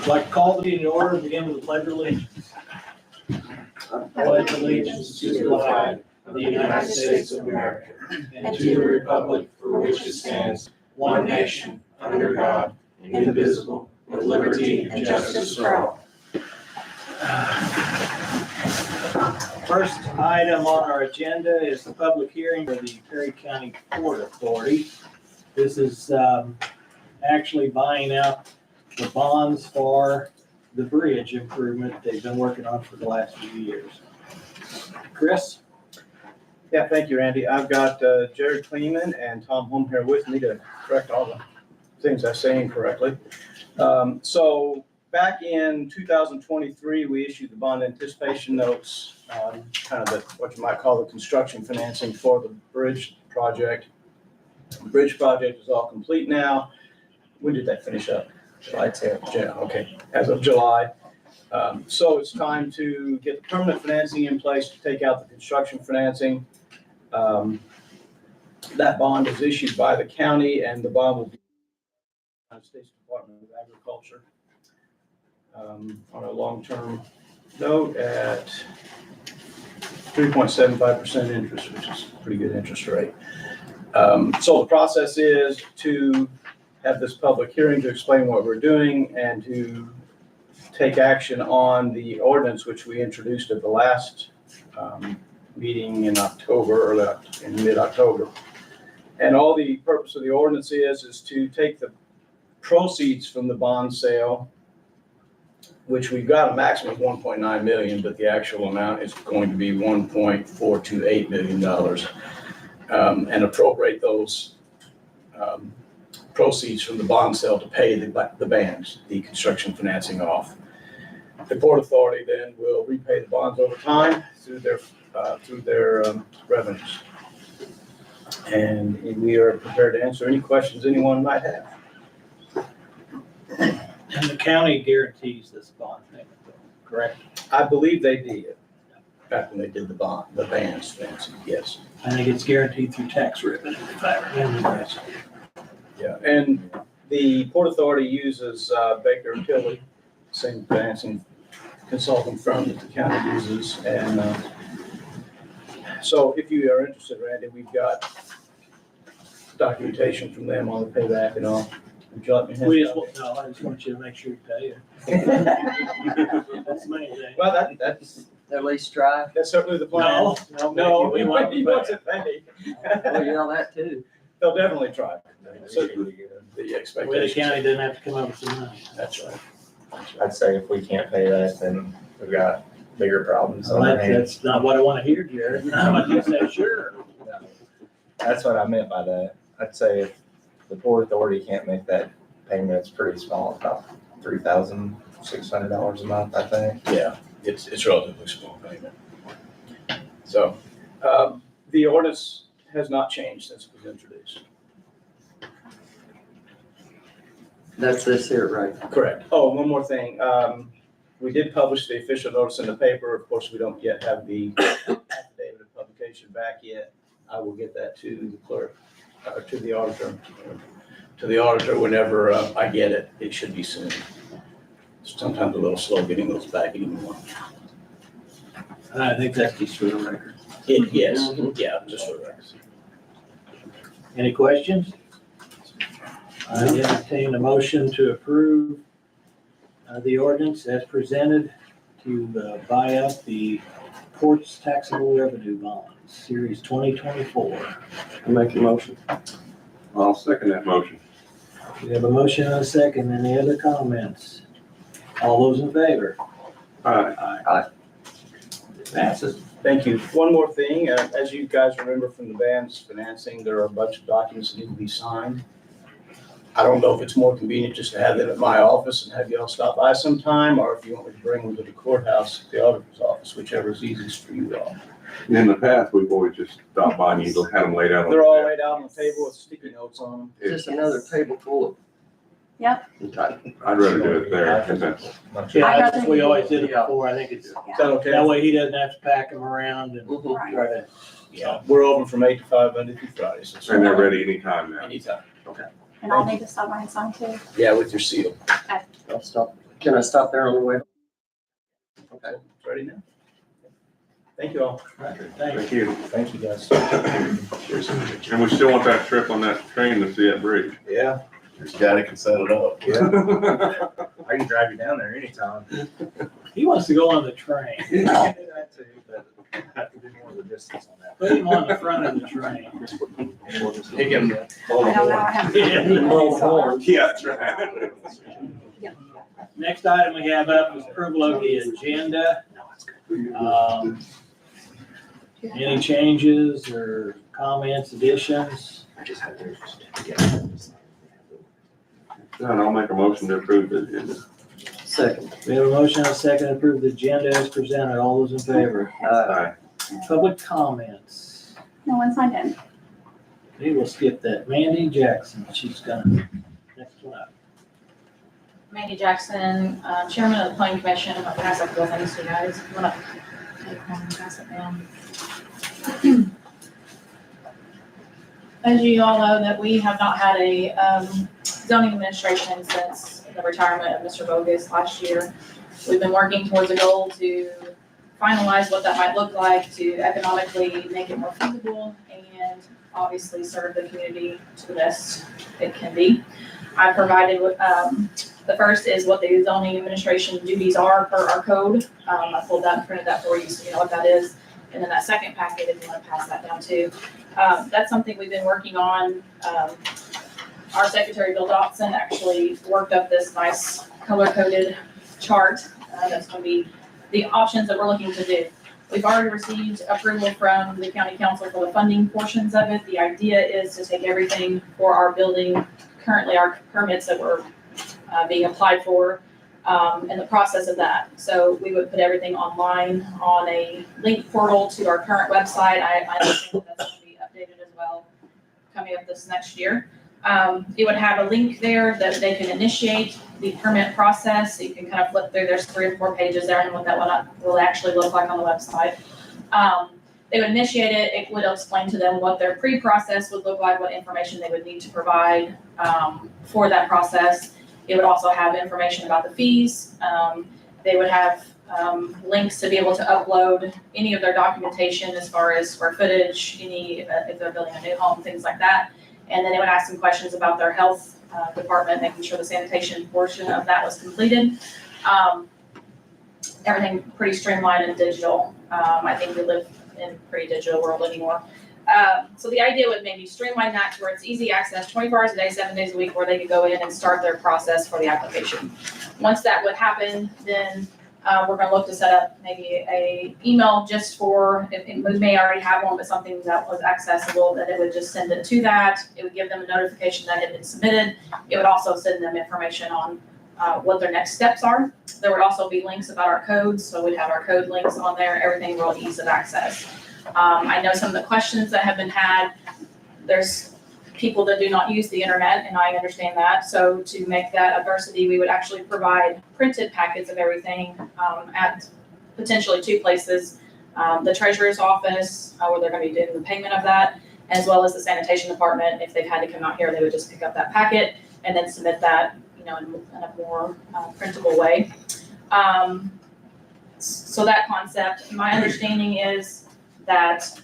Like to call the meeting to order, begin with the pledge of allegiance. I pledge allegiance to the flag of the United States of America and to the republic for which it stands, one nation, under God, indivisible, with liberty and justice for all. First item on our agenda is the public hearing for the Perry County Port Authority. This is actually buying out the bonds for the bridge improvement they've been working on for the last few years. Chris? Yeah, thank you, Randy. I've got Jared Kleeman and Tom Holm here with me to correct all the things I say incorrectly. So back in 2023, we issued the bond anticipation notes, kind of what you might call the construction financing for the bridge project. The bridge project is all complete now. When did that finish up? July 10th. Yeah, okay, as of July. So it's time to get the permanent financing in place to take out the construction financing. That bond is issued by the county, and the bond will be United States Department of Agriculture on a long-term note at 3.75% interest, which is a pretty good interest rate. So the process is to have this public hearing to explain what we're doing and to take action on the ordinance which we introduced at the last meeting in October, or in mid-October. And all the purpose of the ordinance is to take the proceeds from the bond sale, which we've got a maximum of 1.9 million, but the actual amount is going to be $1.428 million, and appropriate those proceeds from the bond sale to pay the bands, the construction financing off. The Port Authority then will repay the bonds over time through their revenues. And we are prepared to answer any questions anyone might have. And the county guarantees this bond payment, correct? I believe they did, back when they did the bands financing, yes. I think it's guaranteed through tax revenue, if I remember right. Yeah, and the Port Authority uses Baker & Tilly, same financing consulting firm that the county uses. And so if you are interested, Randy, we've got documentation from them on the payback and all. Would you like me to hand it out? I just want you to make sure you pay it. That's the main thing. Well, that's At least try. that's certainly the plan. No, we want he wants it paid. Well, you know that too. They'll definitely try. So the Where the expectation. county doesn't have to come up with some money. That's right. I'd say if we can't pay that, then we've got bigger problems So on our hands. that's not what I want to hear, Jared. How about you say, sure? That's what I meant by that. I'd say if the Port Authority can't make that payment, it's pretty small, about $3,600 a month, I think. Yeah, it's relatively small payment. So, the ordinance has not changed since it was introduced. That's this here, right? Correct. Oh, one more thing. We did publish the official notice in the paper. Of course, we don't yet have the affidavit of publication back yet. I will get that to the clerk, to the auditor whenever I get it. It should be soon. Sometimes a little slow getting those back anymore. I think that's just for the record. Yes, yeah, just for the record. Any questions? I entertain a motion to approve the ordinance as presented to buy up the port's taxable revenue bonds, series 2024. I make a motion. I'll second that motion. We have a motion and a second. Any other comments? All those in favor? Aye. It passes. Thank you. One more thing, as you guys remember from the band's financing, there are a bunch of documents that need to be signed. I don't know if it's more convenient just to have them at my office and have y'all stop by sometime, or if you want me to bring them to the courthouse, the auditor's office, whichever is easiest for you all. In the past, we've always just stopped by and you had them laid out on the They're all table. laid out on the table with sticky notes on them. Just another table full of. I'd rather do it there. If that's- Yeah, that's what we always did it before. I think it's, Is that okay? that way he doesn't have to pack them around and Mhm. try to. Yeah, we're open from 8 to 5 Monday through Friday. So And they're ready anytime now. anytime. And I'll need to stop by and sign too. Yeah, with your seal. I'll stop. Can I stop there on the way? Okay, it's ready now. Thank you all. Thanks. Thank you. Thank you, guys. And we still want that trip on that train to see that bridge. Yeah, there's a guy that can set it up. I can drive you down there anytime. He wants to go on the train. I do that too, but I have to do more of the distance on that. Put him on the front of the train. He can hold I a don't know, I horn. haven't. Roll forward. Yeah, that's right. Next item we have up is approval of the agenda. Any changes or comments, additions? None, I'll make a motion to approve the agenda. Second. We have a motion and a second to approve the agenda as presented. All those in favor? Aye. Public comments. No one signed in. We will skip that. Mandy Jackson, she's gonna, next one up. Mandy Jackson, Chairman of the Planning Commission. I'm gonna pass up the things to you guys. I'm gonna take one and pass it down. As you all know, that we have not had a zoning administration since the retirement of Mr. Bogus last year. We've been working towards a goal to finalize what that might look like, to economically make it more feasible and obviously serve the community to the best it can be. I provided, the first is what the zoning administration duties are per our code. I pulled that and printed that for you so you know what that is. And then that second packet, if you want to pass that down too. That's something we've been working on. Our secretary, Bill Dotson, actually worked up this nice color-coded chart. That's going to be the options that we're looking to do. We've already received approval from the county council for the funding portions of it. The idea is to take everything for our building, currently our permits that were being applied for, and the process of that. So we would put everything online on a link portal to our current website. I understand that that's going to be updated as well coming up this next year. It would have a link there that they can initiate the permit process. You can kind of flip through, there's 3 or 4 pages there and what that will actually look like on the website. They would initiate it. It would explain to them what their pre-process would look like, what information they would need to provide for that process. It would also have information about the fees. They would have links to be able to upload any of their documentation as far as square footage, if they're building a new home, things like that. And then they would ask some questions about their health department, making sure the sanitation portion of that was completed. Everything pretty streamlined and digital. I think we live in a pretty digital world anymore. So the idea would maybe streamline that to where it's easy access, 24 hours a day, 7 days a week, where they could go in and start their process for the application. Once that would happen, then we're going to look to set up maybe a email just for, we may already have one, but something that was accessible, that it would just send it to that. It would give them a notification that it had been submitted. It would also send them information on what their next steps are. There would also be links about our codes, so we'd have our code links on there, everything real ease of access. I know some of the questions that have been had, there's people that do not use the internet, and I understand that. So to make that adversity, we would actually provide printed packets of everything at potentially 2 places. The treasurer's office, where they're going to be doing the payment of that, as well as the sanitation department. If they've had to come out here, they would just pick up that packet and then submit that, in a more printable way. So that concept, my understanding is that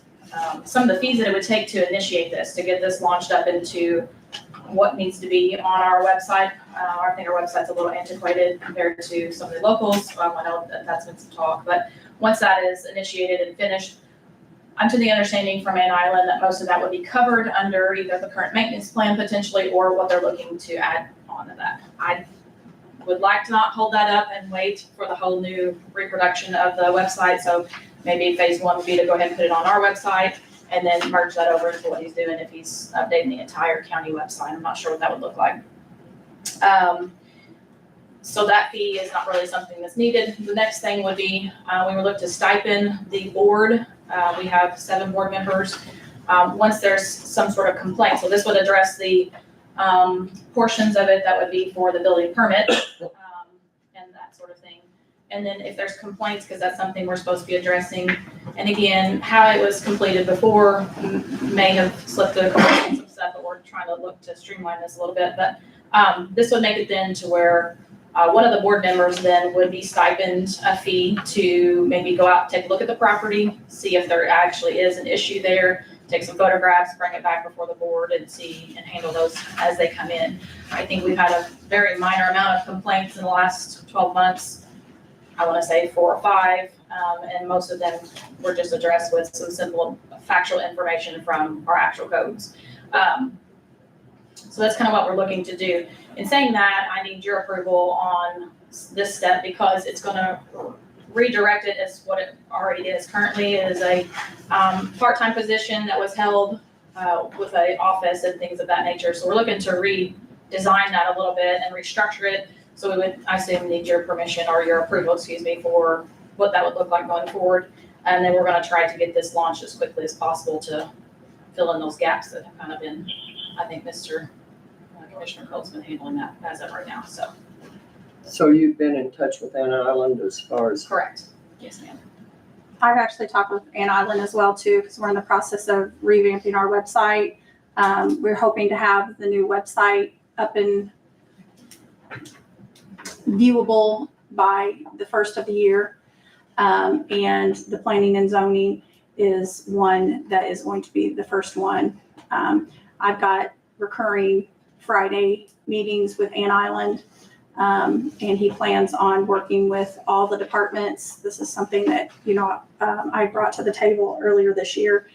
some of the fees that it would take to initiate this, to get this launched up into what needs to be on our website. I think our website's a little antiquated compared to some of the locals. I know that that's been some talk, but once that is initiated and finished, I'm to the understanding from Ann Island that most of that would be covered under either the current maintenance plan potentially or what they're looking to add on to that. I would like to not hold that up and wait for the whole new reproduction of the website. So maybe phase 1 would be to go ahead and put it on our website and then merge that over into what he's doing if he's updating the entire county website. I'm not sure what that would look like. So that fee is not really something that's needed. The next thing would be, we would look to stipend the board. We have 7 board members. Once there's some sort of complaint, so this would address the portions of it that would be for the building permit and that sort of thing. And then if there's complaints, because that's something we're supposed to be addressing. And again, how it was completed before may have slipped through a couple of stuff, but we're trying to look to streamline this a little bit. But this would make it then to where One of the board members then would be stipend a fee to maybe go out, take a look at the property, see if there actually is an issue there, take some photographs, bring it back before the board and see and handle those as they come in. I think we've had a very minor amount of complaints in the last 12 months. I want to say 4 or 5, and most of them were just addressed with some simple factual information from our actual codes. So that's kind of what we're looking to do. In saying that, I need your approval on this step because it's going to redirect it as what it already is. Currently, it is a part-time position that was held with an office and things of that nature. So we're looking to redesign that a little bit and restructure it. So we would, I assume, need your permission or your approval, excuse me, for what that would look like going forward. And then we're going to try to get this launched as quickly as possible to fill in those gaps that have kind of been, I think Commissioner Cole's been handling that as of right now, so. So you've been in touch with Ann Island as far as? Correct. Yes, ma'am. I've actually talked with Ann Island as well too, because we're in the process of revamping our website. We're hoping to have the new website up and viewable by the first of the year. And the planning and zoning is one that is going to be the first one. I've got recurring Friday meetings with Ann Island. And he plans on working with all the departments. This is something that, I brought to the table earlier this year.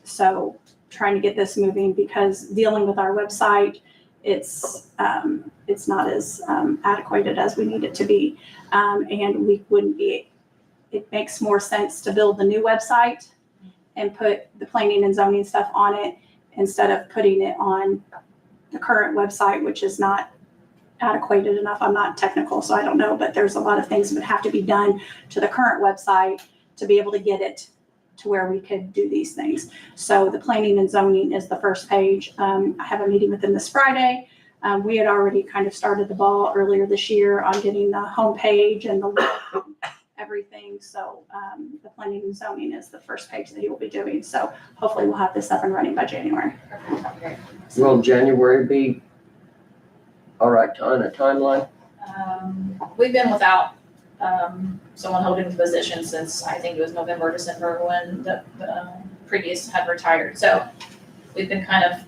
So trying to get this moving because dealing with our website, it's not as adequate as we need it to be. And we wouldn't be, it makes more sense to build the new website and put the planning and zoning stuff on it instead of putting it on the current website, which is not adequate enough. I'm not technical, so I don't know, but there's a lot of things that have to be done to the current website to be able to get it to where we could do these things. So the planning and zoning is the first page. I have a meeting with them this Friday. We had already kind of started the ball earlier this year on getting the homepage and the look and everything. So the planning and zoning is the first page that he will be doing. So hopefully we'll have this up and running by January. Will January be all right on a timeline? We've been without someone holding the position since I think it was November, December when the previous had retired. So we've been kind of,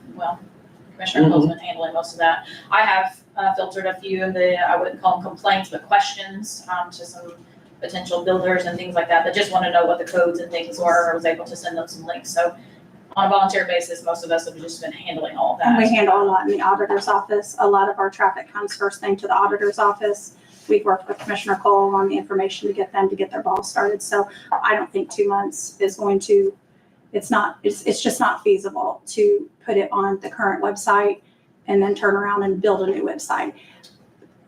Commissioner Cole's been handling most of that. I have filtered a few of the, I wouldn't call them complaints, but questions to some potential builders and things like that just want to know what the codes and things were. I was able to send them some links. So on a volunteer basis, most of us have just been handling all of that. And we handle a lot in the auditor's office. A lot of our traffic comes first thing to the auditor's office. We've worked with Commissioner Cole on the information to get them to get their ball started. So I don't think 2 months is going to, it's just not feasible to put it on the current website and then turn around and build a new website.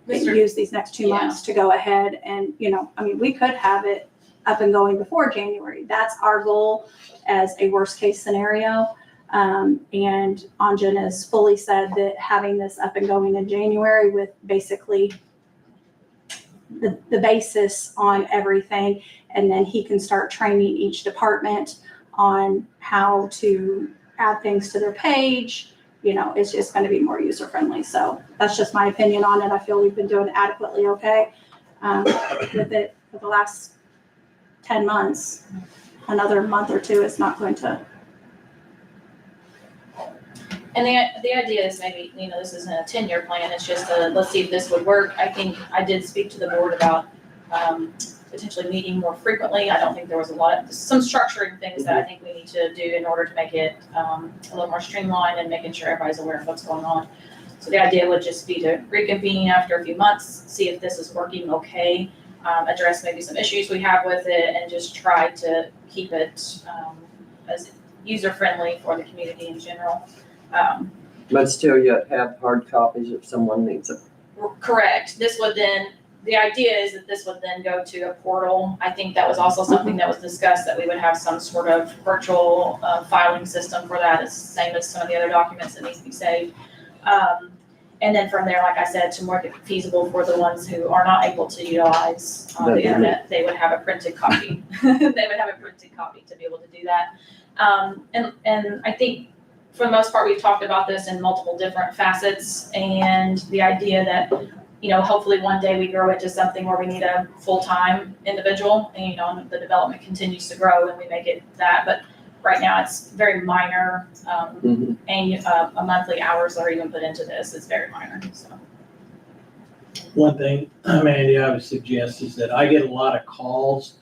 Use these next 2 months to go ahead and, we could have it up and going before January. That's our goal as a worst case scenario. And Anjan has fully said that having this up and going in January with basically the basis on everything, and then he can start training each department on how to add things to their page. It's just going to be more user friendly. So that's just my opinion on it. I feel we've been doing adequately okay with it for the last 10 months. Another month or two is not going to. And the idea is maybe, this isn't a 10-year plan. It's just let's see if this would work. I think I did speak to the board about potentially meeting more frequently. I don't think there was some structuring things that I think we need to do in order to make it a little more streamlined and making sure everybody's aware of what's going on. So the idea would just be to reconvene after a few months, see if this is working okay, address maybe some issues we have with it, and just try to keep it as user-friendly for the community in general. But still yet have hard copies if someone needs it. Correct. The idea is that this would then go to a portal. I think that was also something that was discussed, that we would have some sort of virtual filing system for that. It's the same as some of the other documents that needs to be saved. And then from there, like I said, to make it feasible for the ones who are not able to utilize the internet, they would have a printed copy. They would have a printed copy to be able to do that. And I think for the most part, we've talked about this in multiple different facets, and the idea that hopefully one day we grow it to something where we need a full-time individual and, and the development continues to grow and we make it that. But right now it's very minor, Mhm. and a monthly hours that are even put into this is very minor, so. One thing, Mandy, I would suggest is that I get a lot of calls,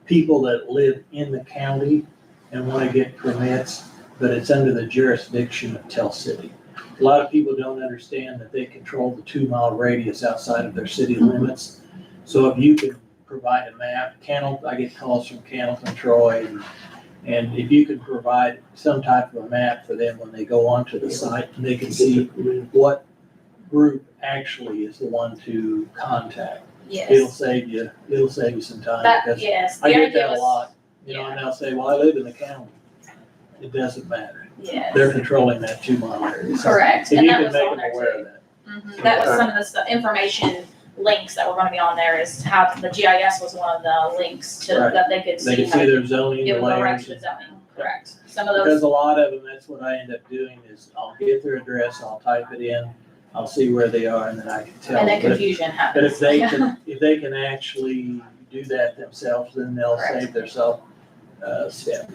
people that live in the county and want to get permits, but it's under the jurisdiction of Tell City. A lot of people don't understand that they control the 2-mile radius outside of their city limits. So if you could provide a map, I get calls from Cannell and Troy, and if you could provide some type of a map for them when they go onto the site, and they can see what group actually is the one to contact. It'll Yes, save you some time, that, because yes, the I get idea that a was, lot, and they'll say, well, I live in the county. It doesn't matter. yes, They're controlling that 2-mile area. So correct, if and you that can was make on them there aware too. of that. That was some of the stuff, information links that were gonna be on there is how the GIS was one of the links to, Right. that they could They see. can how see to- their zoning, It the would go right layers. to the zoning, correct. Some of those, Because a lot of them, that's what I end up doing, is I'll get their address, I'll type it in, I'll see where they are, and then I can tell. and then But if- confusion But happens. if they can actually do that themselves, then they'll Correct. save themselves step.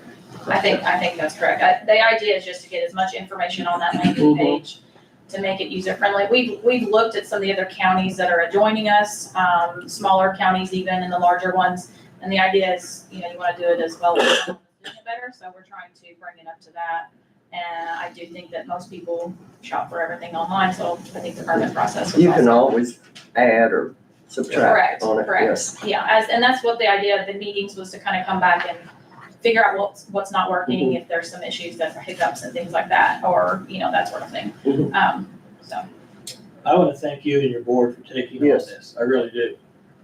I think that's correct. The idea is just to get as much information on that landing Mhm. page to make it user friendly. We've looked at some of the other counties that are adjoining us, smaller counties even and the larger ones. And the idea is, you wanna do it as well as better, so we're trying to bring it up to that. And I do think that most people shop for everything online, so I think the permit process was You can also. always add or subtract on it, yes. Yeah, and that's what the idea of the meetings was, to kind of come back and figure out what's not working, if there's some issues that are hiccups and things like that, or, that sort of thing. Mhm. So, I want to thank you and your board for taking on Yes. this. I really do.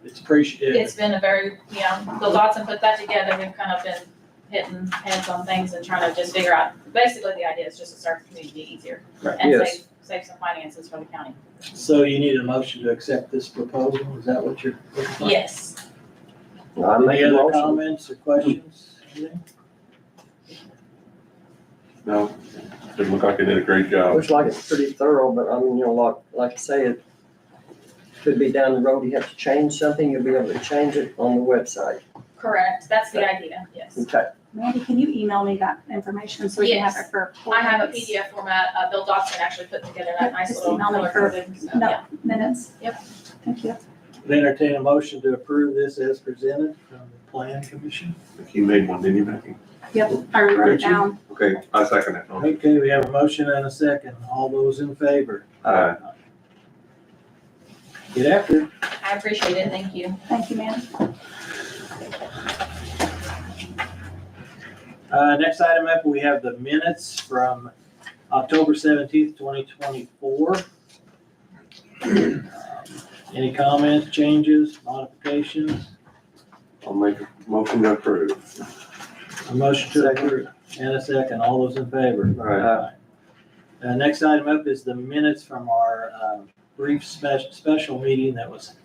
It's appreciated. it's been a very, the Dotson put that together, we've kind of been hitting heads on things and trying to just figure out, basically the idea is just to start the community easier. Right. And Yes. save some finances for the county. So you need a motion to accept this proposal? Is that what you're looking for? Yes. I make Any a other motion. comments or questions? Anything? No, it looked like they did a great job. Looks like it's pretty thorough, but I mean, like I say, it could be down the road, you have to change something, you'll be able to change it on the website. Correct, that's the idea, yes. Okay, Mandy, can you email me that information so we can have Yes. it for? I have a PDF format, Bill Dotson actually put together that nice Just little email me color for- coded, so, No, yeah. minutes? Yep. Thank you. Would entertain a motion to approve this as presented from the Plan Commission. He made one, didn't you, Becky? Yep, I wrote it down. Okay, I second that. Okay, we have a motion and a second. All those in favor? Aye. Get after it. I appreciate it, thank you. Thank you, ma'am. Next item up, we have the minutes from October 17th, 2024. Any comments, changes, modifications? I'll make a motion to approve. A motion to approve and a second. All those in favor? Aye. Next item up is the minutes from our brief special meeting that was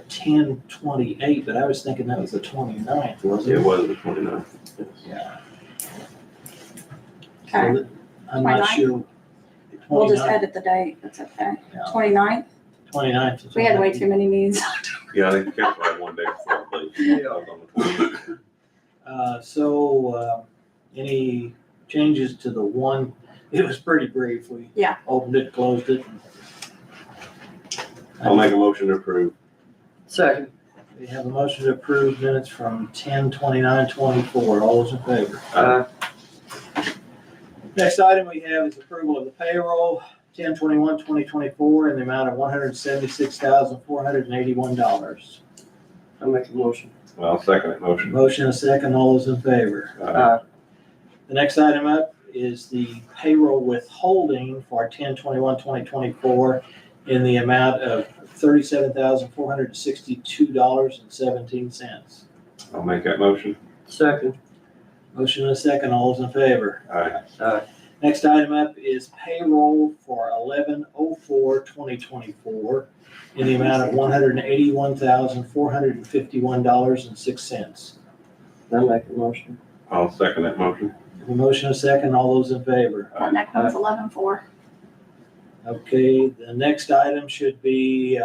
10/28, but I was thinking that was the 29th, wasn't It it? was the 29th. Yeah. Okay, So I'm not 29th? sure. we'll just 29th, edit the date, that's okay. Yeah. 29th, 29th. is we had way when- too many meetings. Yeah, they canceled that one day before, I believe. I was on the 29th. Any changes to the one? It was pretty brief. We Yeah. opened it, closed it. I'll make a motion to approve. second, We have a motion to approve minutes from 10/29/24. All those in favor? Next item we have is approval of the payroll, 10/21/2024, in the amount of $176,481. I'll make a motion. I'll second that motion. Motion and a second. All those in favor? Aye. The next item up is the payroll withholding for 10/21/2024 in the amount of $37,462.17. I'll make that motion. Second, Motion and a second. All those in favor? Aye. Next item up is payroll for 11/04/2024 in the amount of $181,451.06. I'll make a motion. I'll second that motion. A motion and a second. All those in favor? That next one was 11/4. Okay, the next item should be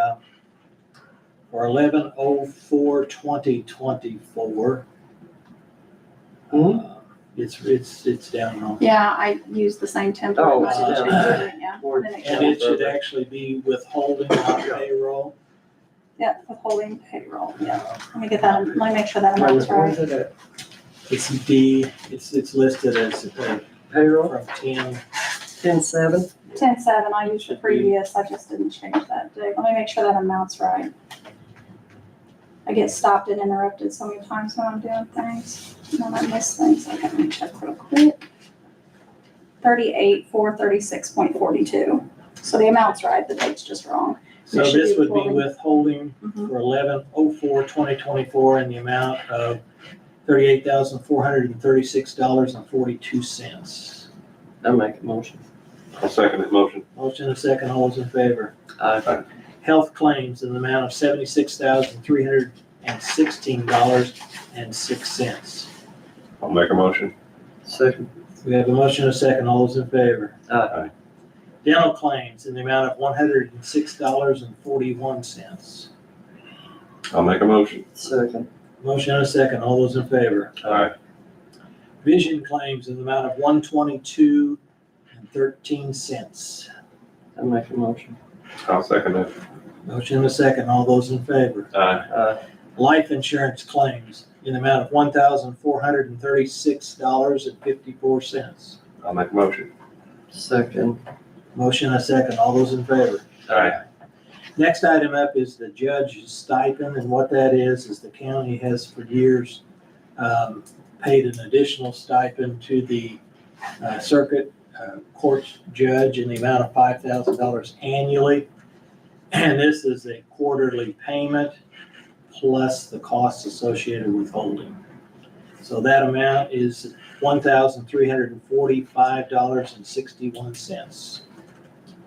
for 11/04/2024. It's down wrong. Yeah, I used the same template. Oh, I didn't yeah. change it, yeah. Or- Didn't And it should actually be withholding on payroll. Yeah, withholding payroll, yeah. Let me get that, let me make sure that Wait a amount's minute, where's right. it at? It's D, it's listed as Payroll, from 10. 10-7? 10.7, I used the previous, I just didn't change that date. Let me make sure that amount's right. I get stopped and interrupted so many times when I'm doing things, and I miss things, I gotta check real quick. 38,436.42. So the amount's right, the date's just wrong. So It should this be would be withholding. withholding for 11/04/2024 in the amount of $38,436.42. I'll make a motion. I'll second that motion. Motion and second, all those in favor. Aye. Health claims in the amount of $76,316.06. I'll make a motion. Second. We have a motion and a second, all those in favor. Aye. Dental claims in the amount of $106.41. I'll make a motion. Second. Motion and a second, all those in favor. Aye. Vision claims in the amount of $122.13. I'll make a motion. I'll second that. Motion and a second, all those in favor. Aye. Aye. Life insurance claims in the amount of $1,436.54. I'll make a motion. Second. Motion and a second, all those in favor. Aye. Next item up is the judge's stipend, and what that is the county has for years paid an additional stipend to the circuit court judge in the amount of $5,000 annually. And this is a quarterly payment plus the costs associated with holding. So that amount is $1,345.61.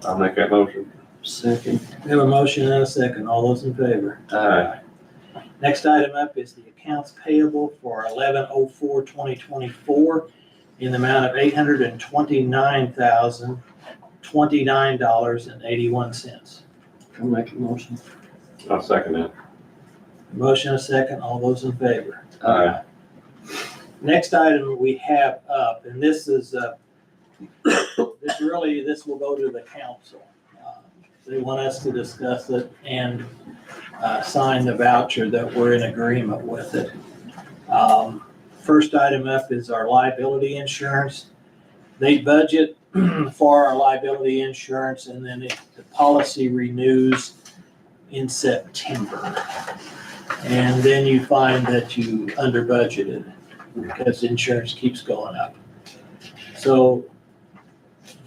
I'll make that motion. Second. We have a motion and a second. All those in favor? Aye. Next item up is the accounts payable for 11/04/2024 in the amount of $829,029.81. I'll make a motion. I'll second that. Motion and a second. All those in favor? Aye. Next item we have up, and this is, this will go to the council. They want us to discuss it and sign the voucher that we're in agreement with it. First item up is our liability insurance. They budget for our liability insurance, and then the policy renews in September. And then you find that you under budgeted because insurance keeps going up. So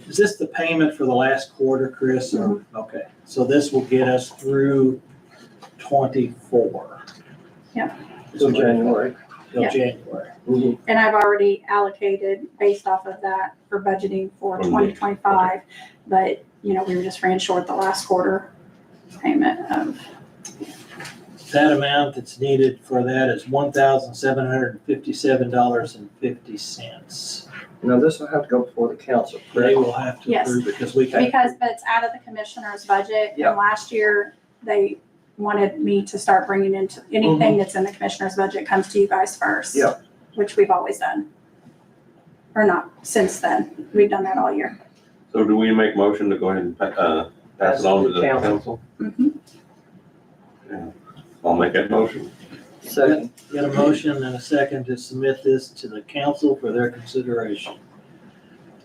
is this the payment for the last quarter, Chris? Or- Okay, so this will get us through 24. Yeah. Till January. Till Yeah. January. Mhm. And I've already allocated based off of that for budgeting for Okay. 2025. But, we were just ran short the last quarter payment of, That amount that's needed for that is $1,757.50. Now, this will have to go before the council, They correct? will have to Yes. approve because we can't. because it's out of the commissioner's budget. Yeah. And last year, they wanted me to start bringing into, anything that's in the commissioner's budget comes to you guys first. Yeah. Which we've always done. Or not, since then. We've done that all year. So do we make motion to go ahead and pass it on to the council? Mhm. I'll make that motion. Second. Got a motion and a second to submit this to the council for their consideration.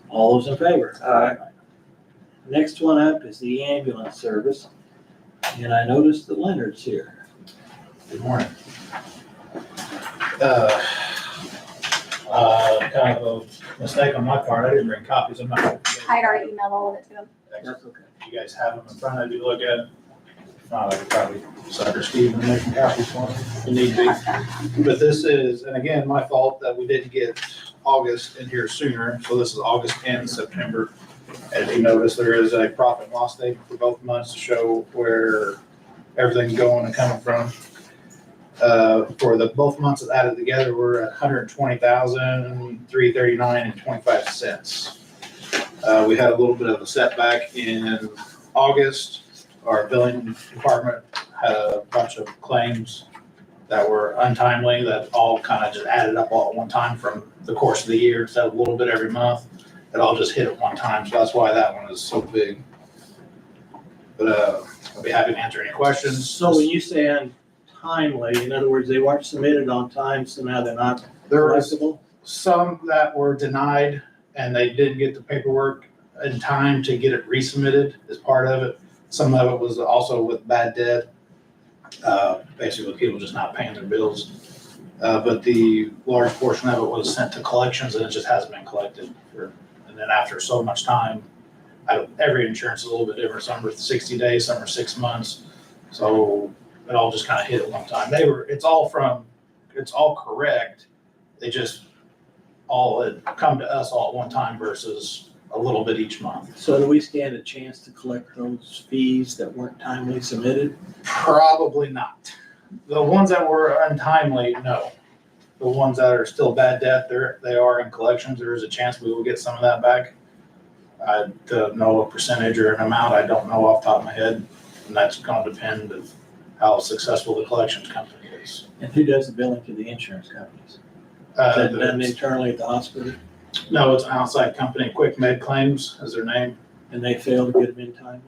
All those in favor? Aye. Next one up is the ambulance service. And I noticed that Leonard's here. Good morning. Kind of a mistake on my part, I didn't bring copies, I'm not. I had already emailed all of it to them. That's okay. You guys have them in front of you to look at. If not, I could probably sucker Steve and make some copies for him if need be. But this is, and again, my fault that we didn't get August in here sooner, so this is August and September. As you notice, there is a profit and loss statement for both months to show where everything's going and coming from. For the both months that added together, we're at $120,339.25. We had a little bit of a setback in August. Our billing department had a bunch of claims that were untimely, that all kind of just added up all at one time from the course of the year, instead of a little bit every month. It all just hit at one time, so that's why that one is so big. But I'll be happy to answer any questions. So when you say untimely, in other words, they weren't submitted on time, so now they're not There was collectible? some that were denied and they didn't get the paperwork in time to get it resubmitted as part of it. Some of it was also with bad debt. Basically people just not paying their bills. But the large portion of it was sent to collections and it just hasn't been collected and then after so much time, every insurance is a little bit different. Some are 60 days, some are 6 months. So it all just kind of hit at one time. It's all correct. They just all had come to us all at one time versus a little bit each month. So do we stand a chance to collect those fees that weren't timely submitted? Probably not. The ones that were untimely, no. The ones that are still bad debt, they are in collections. There is a chance we will get some of that back. I don't know a percentage or an amount. I don't know off the top of my head. And that's going to depend on how successful the collections company is. And who does the billing to the insurance companies? Is that done internally at the hospital? No, it's an outside company. Quick Med Claims is their name. And they fail to get them in time?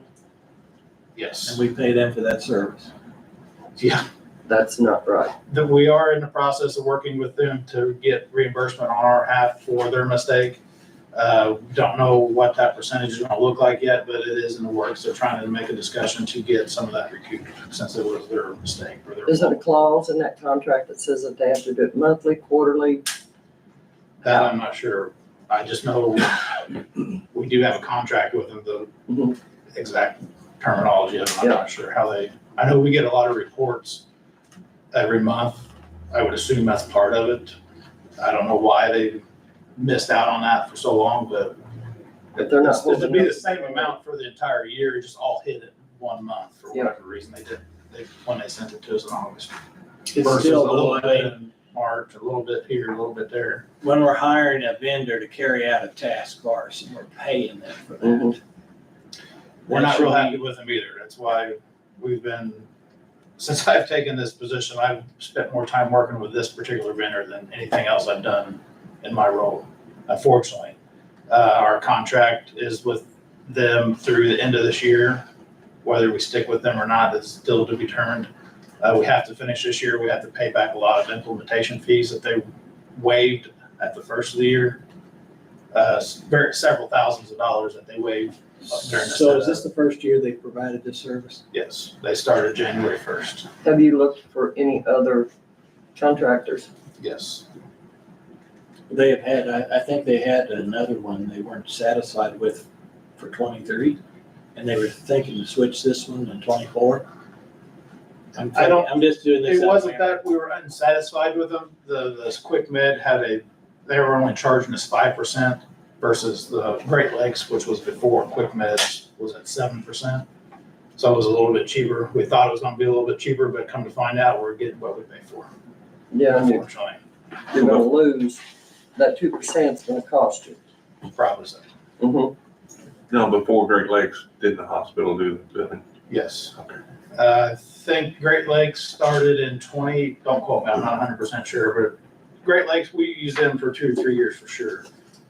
Yes. And we pay them for that service? Yeah. That's not right. That we are in the process of working with them to get reimbursement on our half for their mistake. Don't know what that percentage is gonna look like yet, but it is in the works. They're trying to make a discussion to get some of that recouped since it was their mistake or their Is it a fault. clause in that contract that says that they have to do it monthly, quarterly? That I'm not sure. I just know we do have a contract with them, the Mhm. exact terminology of it. I'm not sure how I know we get a lot of reports every month. I would assume that's part of it. I don't know why they missed out on that for so long, but If they're not it'd holding be up. the same amount for the entire year, it just all hit it 1 month for whatever reason they did, when they sent it to us in August. It's Versus a still little low. bit in March, a little bit here, a little bit there. When we're hiring a vendor to carry out a task for us, and we're paying them for that. Mhm. We're not That real should happy with them either. That's why since I've taken this position, I've spent more time working with this particular vendor than anything else I've done in my role, unfortunately. Our contract is with them through the end of this year. Whether we stick with them or not is still to be determined. We have to finish this year. We have to pay back a lot of implementation fees that they waived at the first of the year. Several thousands of dollars that they waived during the So is setup. this the first year they provided this service? Yes, they started January 1st. Have you looked for any other contractors? Yes. They have had, I think they had another one they weren't satisfied with for 23, and they were thinking to switch this one in 24. I'm just doing this. It wasn't that we were unsatisfied with them. The Quick Med they were only charging us 5% versus the Great Lakes, which was before Quick Meds, was at 7%. So it was a little bit cheaper. We thought it was gonna be a little bit cheaper, but come to find out, we're getting what we pay for, Yeah, unfortunately. you're gonna lose. That 2% is gonna cost you. Probably so. Mhm. No, before Great Lakes, did the hospital do the billing? Yes. Okay. I think Great Lakes started in don't quote me, I'm not 100% sure, but Great Lakes, we used them for 2 or 3 years for sure.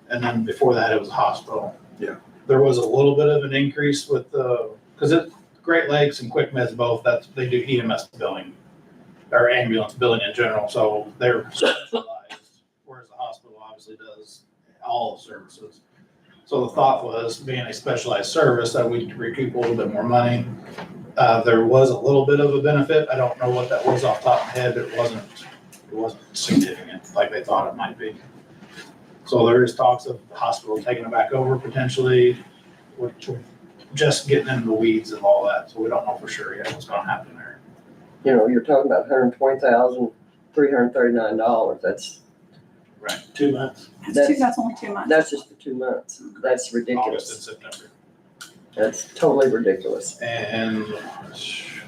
And then before that, it was a hospital. Yeah. There was a little bit of an increase with because Great Lakes and Quick Meds both, they do EMS billing or ambulance billing in general, so they're specialized, whereas the hospital obviously does all services. So the thought was, being a specialized service, that we'd recoup a little bit more money. There was a little bit of a benefit. I don't know what that was off the top of my head, but it wasn't significant like they thought it might be. So there is talks of the hospital taking it back over potentially, which we're just getting into the weeds of all that. So we don't know for sure yet what's gonna happen there. You know, you're talking about $120,339. That's 2 months. That's only 2 months. That's just for 2 months. That's August and ridiculous. September. That's totally ridiculous. And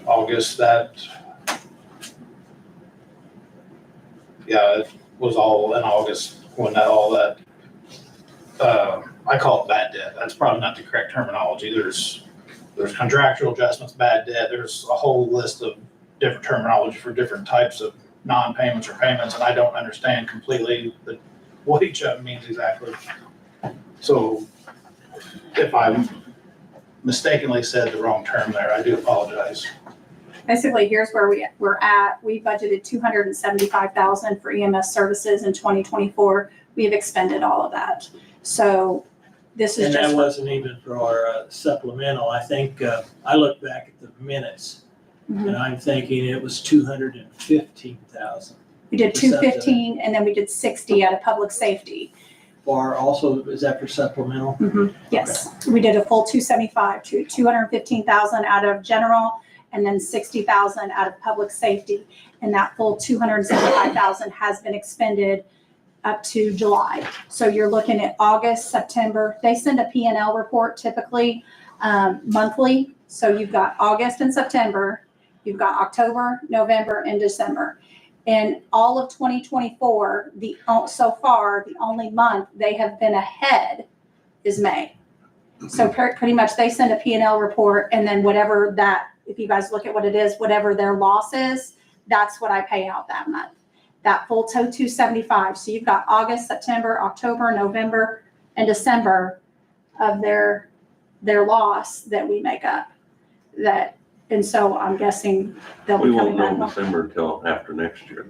August, it was all in August when all that I call it bad debt. That's probably not the correct terminology. There's contractual adjustments, bad debt. There's a whole list of different terminology for different types of non-payments or payments, and I don't understand completely what each of them means exactly. So if I mistakenly said the wrong term there, I do apologize. Basically, here's where we're at. We budgeted $275,000 for EMS services in 2024. We have expended all of that. So this is And just. that wasn't even for our supplemental. I think, I looked back at the minutes Mhm. and I'm thinking it was 215,000. We did 215 and then we did 60 out of public safety. Or also, is that for supplemental? Yes, we did a full 275, 215,000 out of general and then 60,000 out of public safety. And that full 275,000 has been expended up to July. So you're looking at August, September. They send a P&L report typically monthly. So you've got August and September, you've got October, November, and December. In all of 2024, so far, the only month they have been ahead is May. So pretty much they send a P&L report and then whatever that, if you guys look at what it is, whatever their loss is, that's what I pay out that month. That full 275. So you've got August, September, October, November, and December of their loss that we make up. And so I'm guessing they'll be We coming won't know back. December until after next year.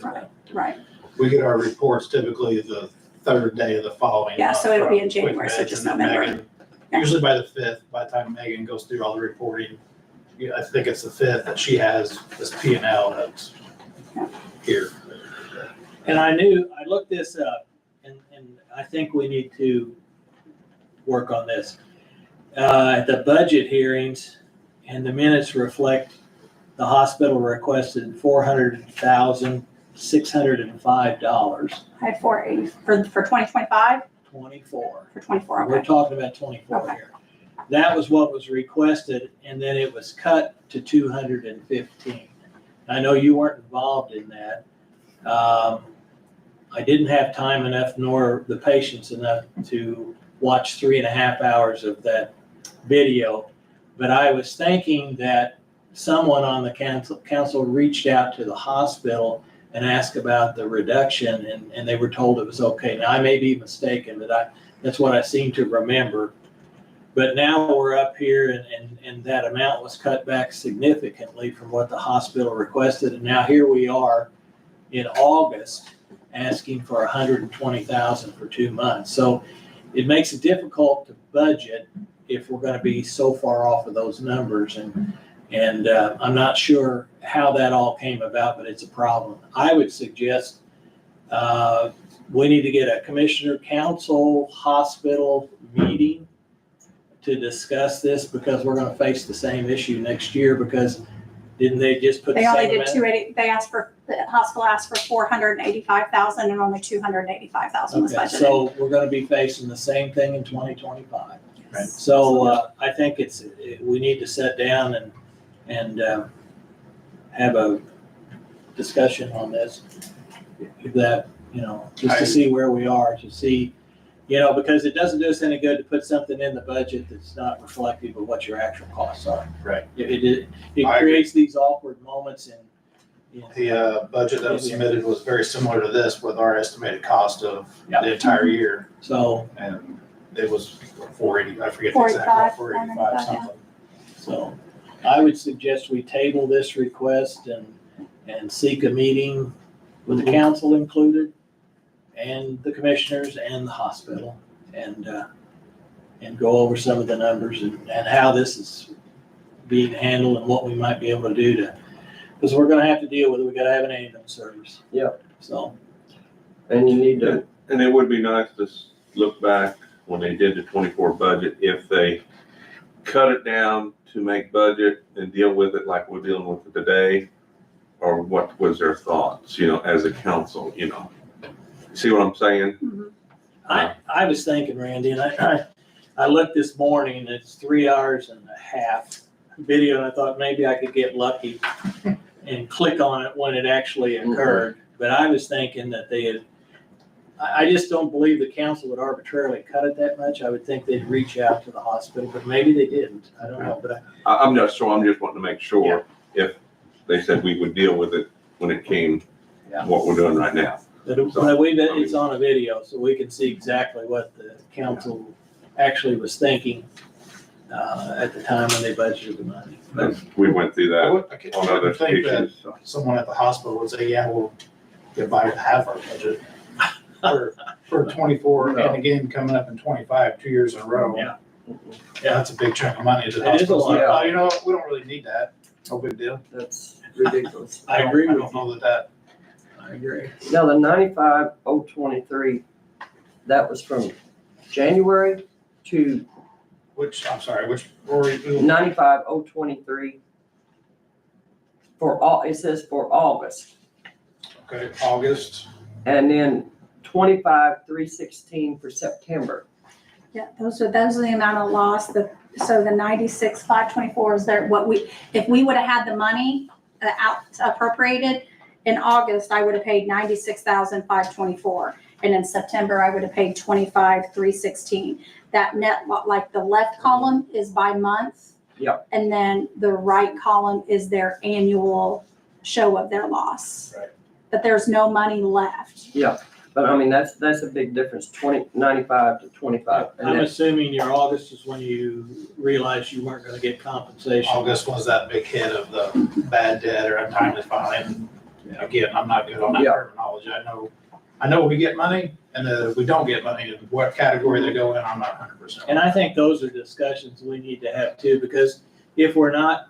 Right. We get our reports typically the third day of the following Yeah, month so it'll be in from January, so QuickBids, just and then November. Megan- Usually by the 5th, by the time Megan goes through all the reporting, I think it's the 5th that she has this P&L that's here. And I looked this up and I think we need to work on this. At the budget hearings and the minutes reflect the hospital requested $400,605. I had 480 for 2025, 24. for 24, We're okay. talking about 24 Okay. here. That was what was requested, and then it was cut to 215. I know you weren't involved in that. I didn't have time enough, nor the patience enough to watch 3.5 hours of that video. But I was thinking that someone on the council reached out to the hospital and asked about the reduction, and they were told it was okay. Now, I may be mistaken, but that's what I seem to remember. But now we're up here and that amount was cut back significantly from what the hospital requested. And now here we are in August asking for $120,000 for 2 months. So it makes it difficult to budget if we're going to be so far off of those numbers. And I'm not sure how that all came about, but it's a problem. I would suggest we need to get a commissioner council hospital meeting to discuss this, because we're gonna face the same issue next year, because didn't they just put the They same only did amount? 280, the hospital asked for 485,000 and only 285,000 was Okay, budgeted. so we're gonna be facing the same thing in 2025. Yes. So I think we need to sit down and have a discussion on this. That, just to see where we are, to see, because it doesn't do us any good to put something in the budget that's not reflective of what your actual costs are. Right. It I agree. creates these awkward moments and. The budget that was submitted was very similar to this with our estimated cost of Yeah. the entire year. So, And it was 480, I forget the exact, 485 something. so I would suggest we table this request and seek a meeting with the council included and the commissioners and the hospital and go over some of the numbers and how this is being handled and what we might be able to do because we're gonna have to deal with it. We gotta have an ambulance service. Yeah. So, And you need to, And it would be nice to look back when they did the 24 budget, if they cut it down to make budget and deal with it like we're dealing with it today, or what was their thoughts, as a council, See what I'm saying? Mhm. I was thinking, Randy, and I looked this morning, and it's 3 hours and a half video, and I thought maybe I could get lucky and click on it when it actually occurred. But I was thinking that I just don't believe the council would arbitrarily cut it that much. I would think they'd reach out to the hospital, but maybe they didn't. I don't know, but I'm not sure, I'm just wanting to make sure if they said we would deal with it when it came, Yeah. what we're doing right now. it's on a video, so we can see exactly what the council actually was thinking at the time when they budgeted the money. We went through I that would on other think that issues. So. someone at the hospital would say, yeah, we'll get by with half our budget for 24, and again, coming up in 25, 2 years in a row. Yeah. Yeah, that's a big chunk of money to the It is a hospital. lot. Oh, you know, what? We don't really need that. No big deal. That's ridiculous. I agree I with don't you. know that. I agree. Now, the 95,023, that was from January to I'm sorry, which, or, 95,023 for all, it says for August. okay, August. And then 25,316 for September. Yeah, those are the amount of loss, so the 96,524 is there, if we would have had the money out appropriated in August, I would have paid 96,524. And in September, I would have paid 25,316. That net, like the left column is by month. Yep. And then the right column is their annual show of their loss. Right. But there's no money left. But I mean, that's a big difference, 95 to 25. And I'm then- assuming your August is when you realized you weren't gonna get compensation. August was that big hit of the bad debt or untimely filing. Again, I'm not good on that Yeah. terminology. I know we get money, and if we don't get money, and what category they go in, I'm not 100%. And I think those are discussions we need to have too, because if we're not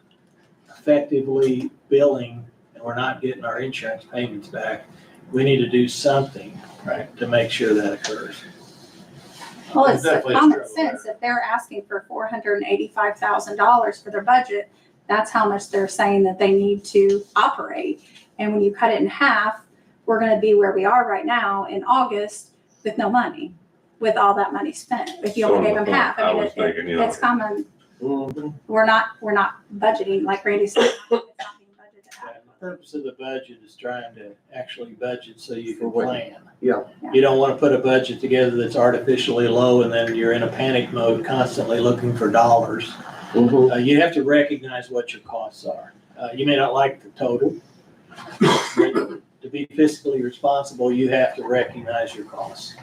effectively billing and we're not getting our insurance payments back, we need to do something Right. to make sure that occurs. Well, It's it's definitely a common struggle sense, if they're asking for $485,000 for their budget, that's how much they're saying that they need to operate. And when you cut it in half, we're gonna be where we are right now in August with no money, with all that money spent. If you only gave them half, I I mean, was thinking, you know, it's common, Mhm. we're not budgeting, like Randy said, it's not being budgeted out. The purpose of the budget is trying to actually budget so you For can what- plan. Yeah. You don't wanna put a budget together that's artificially low and then you're in a panic mode constantly looking for dollars. Mhm. You have to recognize what your costs are. You may not like the total. But to be fiscally responsible, you have to recognize your costs.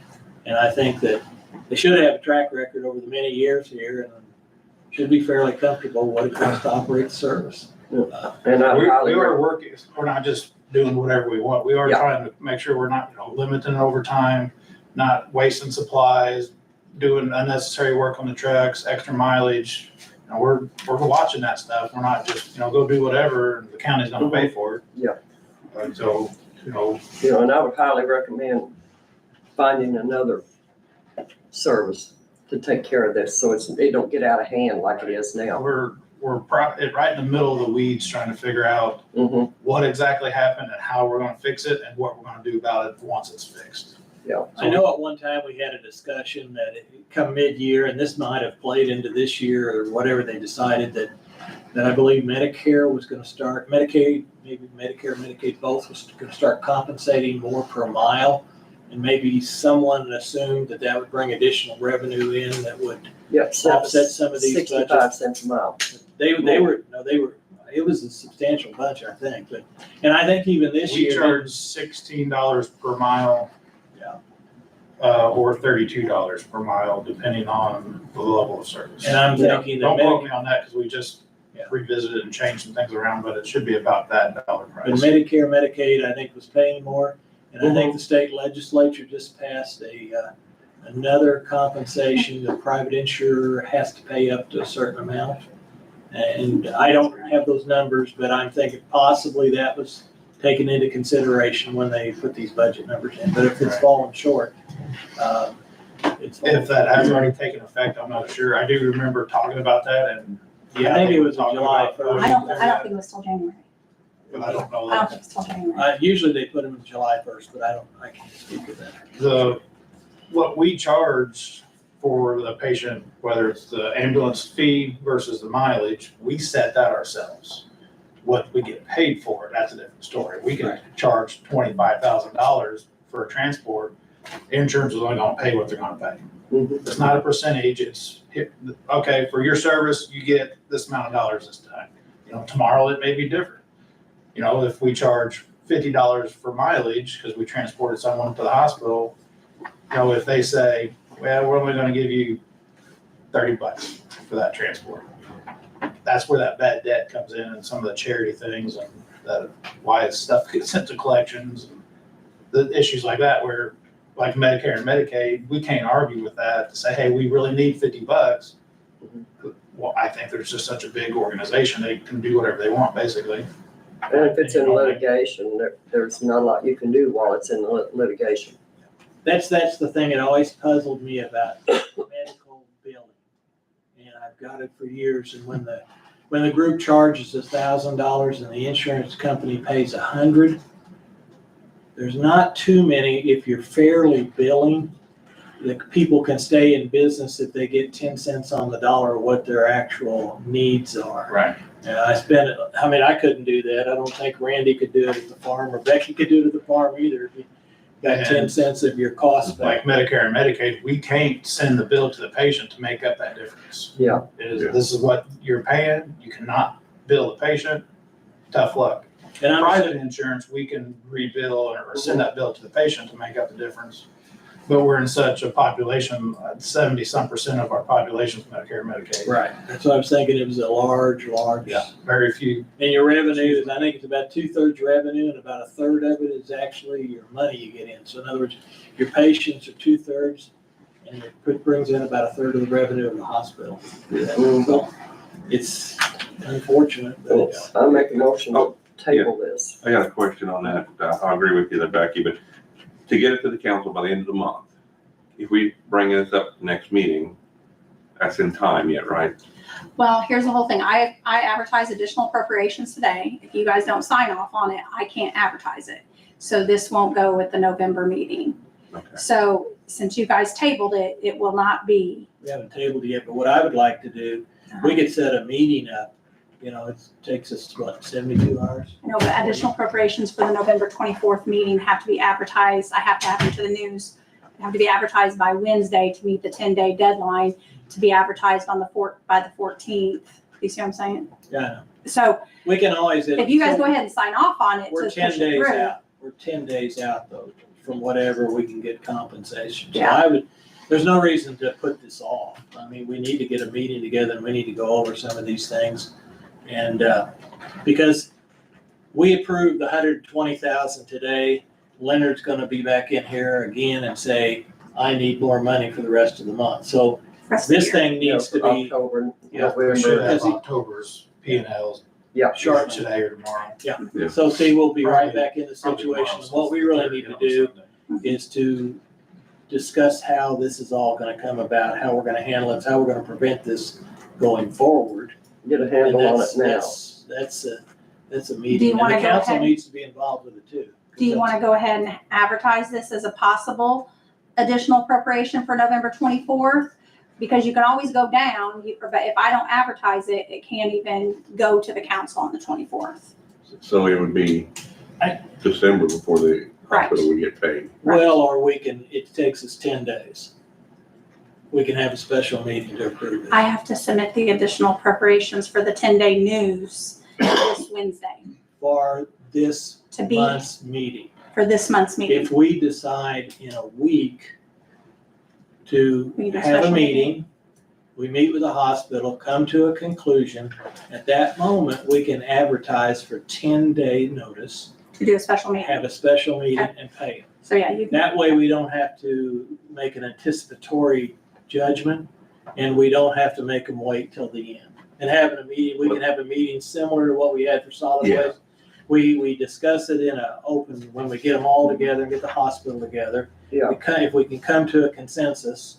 And I think that they should have a track record over the many years here and should be fairly comfortable what it costs to operate the service. And I highly We are working, we're not just doing whatever we want. We are Yeah. trying to make sure we're not, limiting overtime, not wasting supplies, doing unnecessary work on the trucks, extra mileage. We're watching that stuff. We're not just, go do whatever, and the county's gonna pay for it. Yeah. So, and I would highly recommend finding another service to take care of this, so it don't get out of hand like it is now. we're right in the middle of the weeds trying to figure out Mhm. what exactly happened and how we're gonna fix it and what we're gonna do about it once it's fixed. I know at one time we had a discussion that it come mid-year, and this might have played into this year or whatever they decided that I believe Medicare was gonna start, Medicaid, maybe Medicare, Medicaid, both was gonna start compensating more per mile. And maybe someone assumed that would bring additional revenue in that would Yep. offset some of these 65 budgets. cents a mile. They were, it was a substantial bunch, I think, and I think even this We year. charge $16 per mile. Yeah. Or $32 per mile, depending on the level of service. And I'm thinking that Don't quote Medicare, me on that, because we just Yeah. revisited and changed some things around, but it should be about that dollar but price. Medicare, Medicaid, I think was paying more. And I think the state legislature just passed another compensation, the private insurer has to pay up to a certain amount. And I don't have those numbers, but I'm thinking possibly that was taken into consideration when they put these budget numbers in. But if it's Right. fallen short, it's. If that has already taken effect, I'm not sure. I do remember talking about that, and I think it was talking July about- 1st. I don't think it was till January. But I don't know I don't that. think it's till January. Usually they put them in July 1st, but I can't speak to that. What we charge for the patient, whether it's the ambulance fee versus the mileage, we set that ourselves. What we get paid for, that's a different story. We can Right. charge $25,000 for a transport, Insurance is only gonna pay what they're gonna pay. Mhm. It's not a percentage, it's, okay, for your service, you get this amount of dollars this time. You know, tomorrow it may be different. You know, if we charge $50 for mileage, because we transported someone to the hospital, you know, if they say, well, we're only gonna give you $30 for that transport. That's where that bad debt comes in and some of the charity things and that, why stuff gets sent to collections. And the issues like that where, like Medicare and Medicaid, we can't argue with that to say, hey, we really need $50. Well, I think there's just such a big organization, they can do whatever they want, basically. And if it's in litigation, there's not a lot you can do while it's in litigation. That's the thing that always puzzled me about medical billing. And I've got it for years, and when the group charges $1,000 and the insurance company pays $100, there's not too many, if you're fairly billing, the people can stay in business if they get 10 cents on the dollar of what their actual needs are. Right. I couldn't do that. I don't think Randy could do it at the farm, or Becky could do it at the farm either. If you got 10 cents of your cost back. Like Medicare and Medicaid, we can't send the bill to the patient to make up that difference. Yeah. This is what you're paying, you cannot bill the patient, tough luck. And I'm Private insurance, we can rebill or send that bill to the patient to make up the difference. But we're in such a population, 70-some% of our population is Medicare and Medicaid. right. That's what I was thinking. It was a large. Yeah, very few. And your revenue is, I think it's about 2/3 revenue, and about 1/3 of it is actually your money you get in. So in other words, your patients are 2/3, and it brings in about 1/3 of the revenue of the hospital. So it's unfortunate, but I make a motion to table this. I got a question on that. I agree with you there, Becky, but to get it to the council by the end of the month, if we bring this up next meeting, that's in time yet, right? Well, here's the whole thing. I advertise additional appropriations today. If you guys don't sign off on it, I can't advertise it. So this won't go with the November meeting. Okay. So since you guys tabled it, it will not be. we haven't tabled it yet. But what I would like to do, we could set a meeting up. You know, it takes us, 72 hours? No, but additional appropriations for the November 24th meeting have to be advertised. I have to have them to the news. They have to be advertised by Wednesday to meet the 10-day deadline to be advertised by the 14th. You see what I'm saying? Yeah, I know. So We can always. if you guys go ahead and sign off on it We're to 10 push it days through. out. We're 10 days out though, from whatever we can get compensation. So Yeah. there's no reason to put this off. I mean, we need to get a meeting together and we need to go over some of these things. And, because we approved the 120,000 today, Leonard's gonna be back in here again and say, I need more money for the rest of the month. So Rest of the this year. thing needs to be October, Yeah, We should November. have October's P&Ls Yeah. sharp. today or tomorrow. Yeah. So see, we'll be right Probably- back in the Probably tomorrow, situation. since What we really it's need to Thursday do on Sunday. is to discuss how this is all gonna come about, how we're gonna handle it, how we're gonna prevent this going forward. Get a And handle on it now. That's a Do you meeting, and wanna the go council ahead? needs to be involved with it too. Do you want to go ahead and advertise this as a possible additional appropriation for November 24th? Because you can always go down, but if I don't advertise it, it can't even go to the council on the 24th. So it would be December before the Right. hospital would get paid. Well, or we can, it takes us 10 days. We can have a special meeting to approve it. I have to submit the additional appropriations for the 10-day news this Wednesday For this to be month's meeting. for this month's meeting. If we decide in a week to We need a have a special meeting, we meet with the hospital, come to a conclusion, at that moment, we can advertise for 10-day notice, To do a special meeting. have a special meeting and pay it. So yeah, you. That way, we don't have to make an anticipatory judgment, and we don't have to make them wait till the end. And having a meeting, we can have a meeting similar to what we had for solid Yeah. waste. We discuss it in a open, when we get them all together, get the hospital together. Yeah. If we can come to a consensus,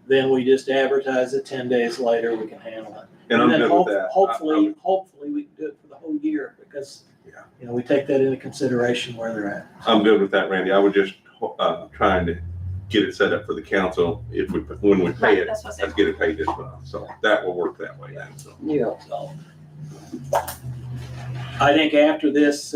then we just advertise it 10 days later, we can handle it. And I'm then good with that. Hopefully we can do it for the whole year, because, Yeah. you know, we take that into consideration where they're at. I'm good with that, Randy. I was just, trying to get it set up for the council. When we pay Right, it, that's what I let's get it paid this month. So that will work that way then, so. Yeah. So I think after this,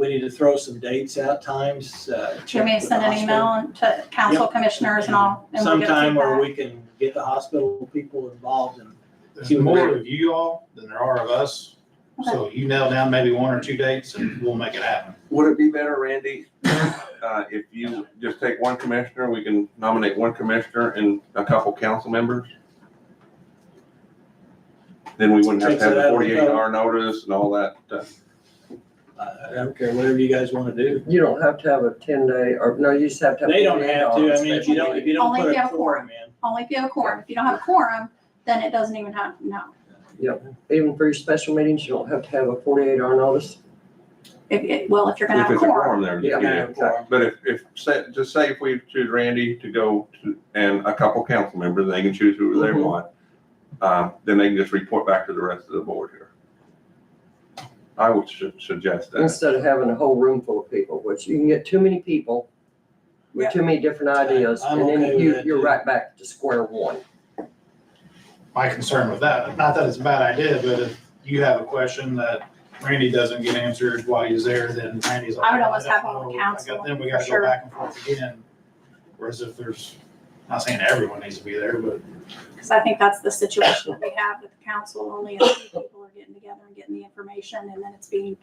we need to throw some dates out, times. Do you want me to send an email to council commissioners and all? and we'll get Sometime where feedback? we can get the hospital people involved and There's more of you all than there are of us. So you nail down maybe 1 or 2 dates and we'll make it happen. Would it be better, Randy, if you just take one commissioner, we can nominate one commissioner and a couple council members? Then we wouldn't have to have a 48-hour notice and all that. I don't care, whatever you guys want to do. You don't have to have a 10-day, or, no, you just have to have. They don't 48 have to, hours I mean, if you don't, if you don't Only if put you a have a quorum in. Only if you have a quorum. If you don't have a quorum, then it doesn't even have, no. Even for your special meetings, you don't have to have a 48-hour notice. Well, if you're gonna If have a it's a quorum. quorum there, Yeah. yeah. Quorum. But just say if we choose Randy to go to, and a couple council members, they can choose who they Mhm. want. Then they can just report back to the rest of the board here. I would suggest that. Instead of having a whole room full of people, which you can get too many people with too many different ideas, I'm and then okay with that, you're too. right back to square one. My concern with that, not that it's a bad idea, but if you have a question that Randy doesn't get answered while he's there, then Randy's like. I would always "Oh, I have don't all the know." council, Then we for gotta sure. go back and forth again. Whereas if there's, not saying everyone needs to be there, but Because I think that's the situation that we have with the council. Only a few people are getting together and getting the information, and then it's being,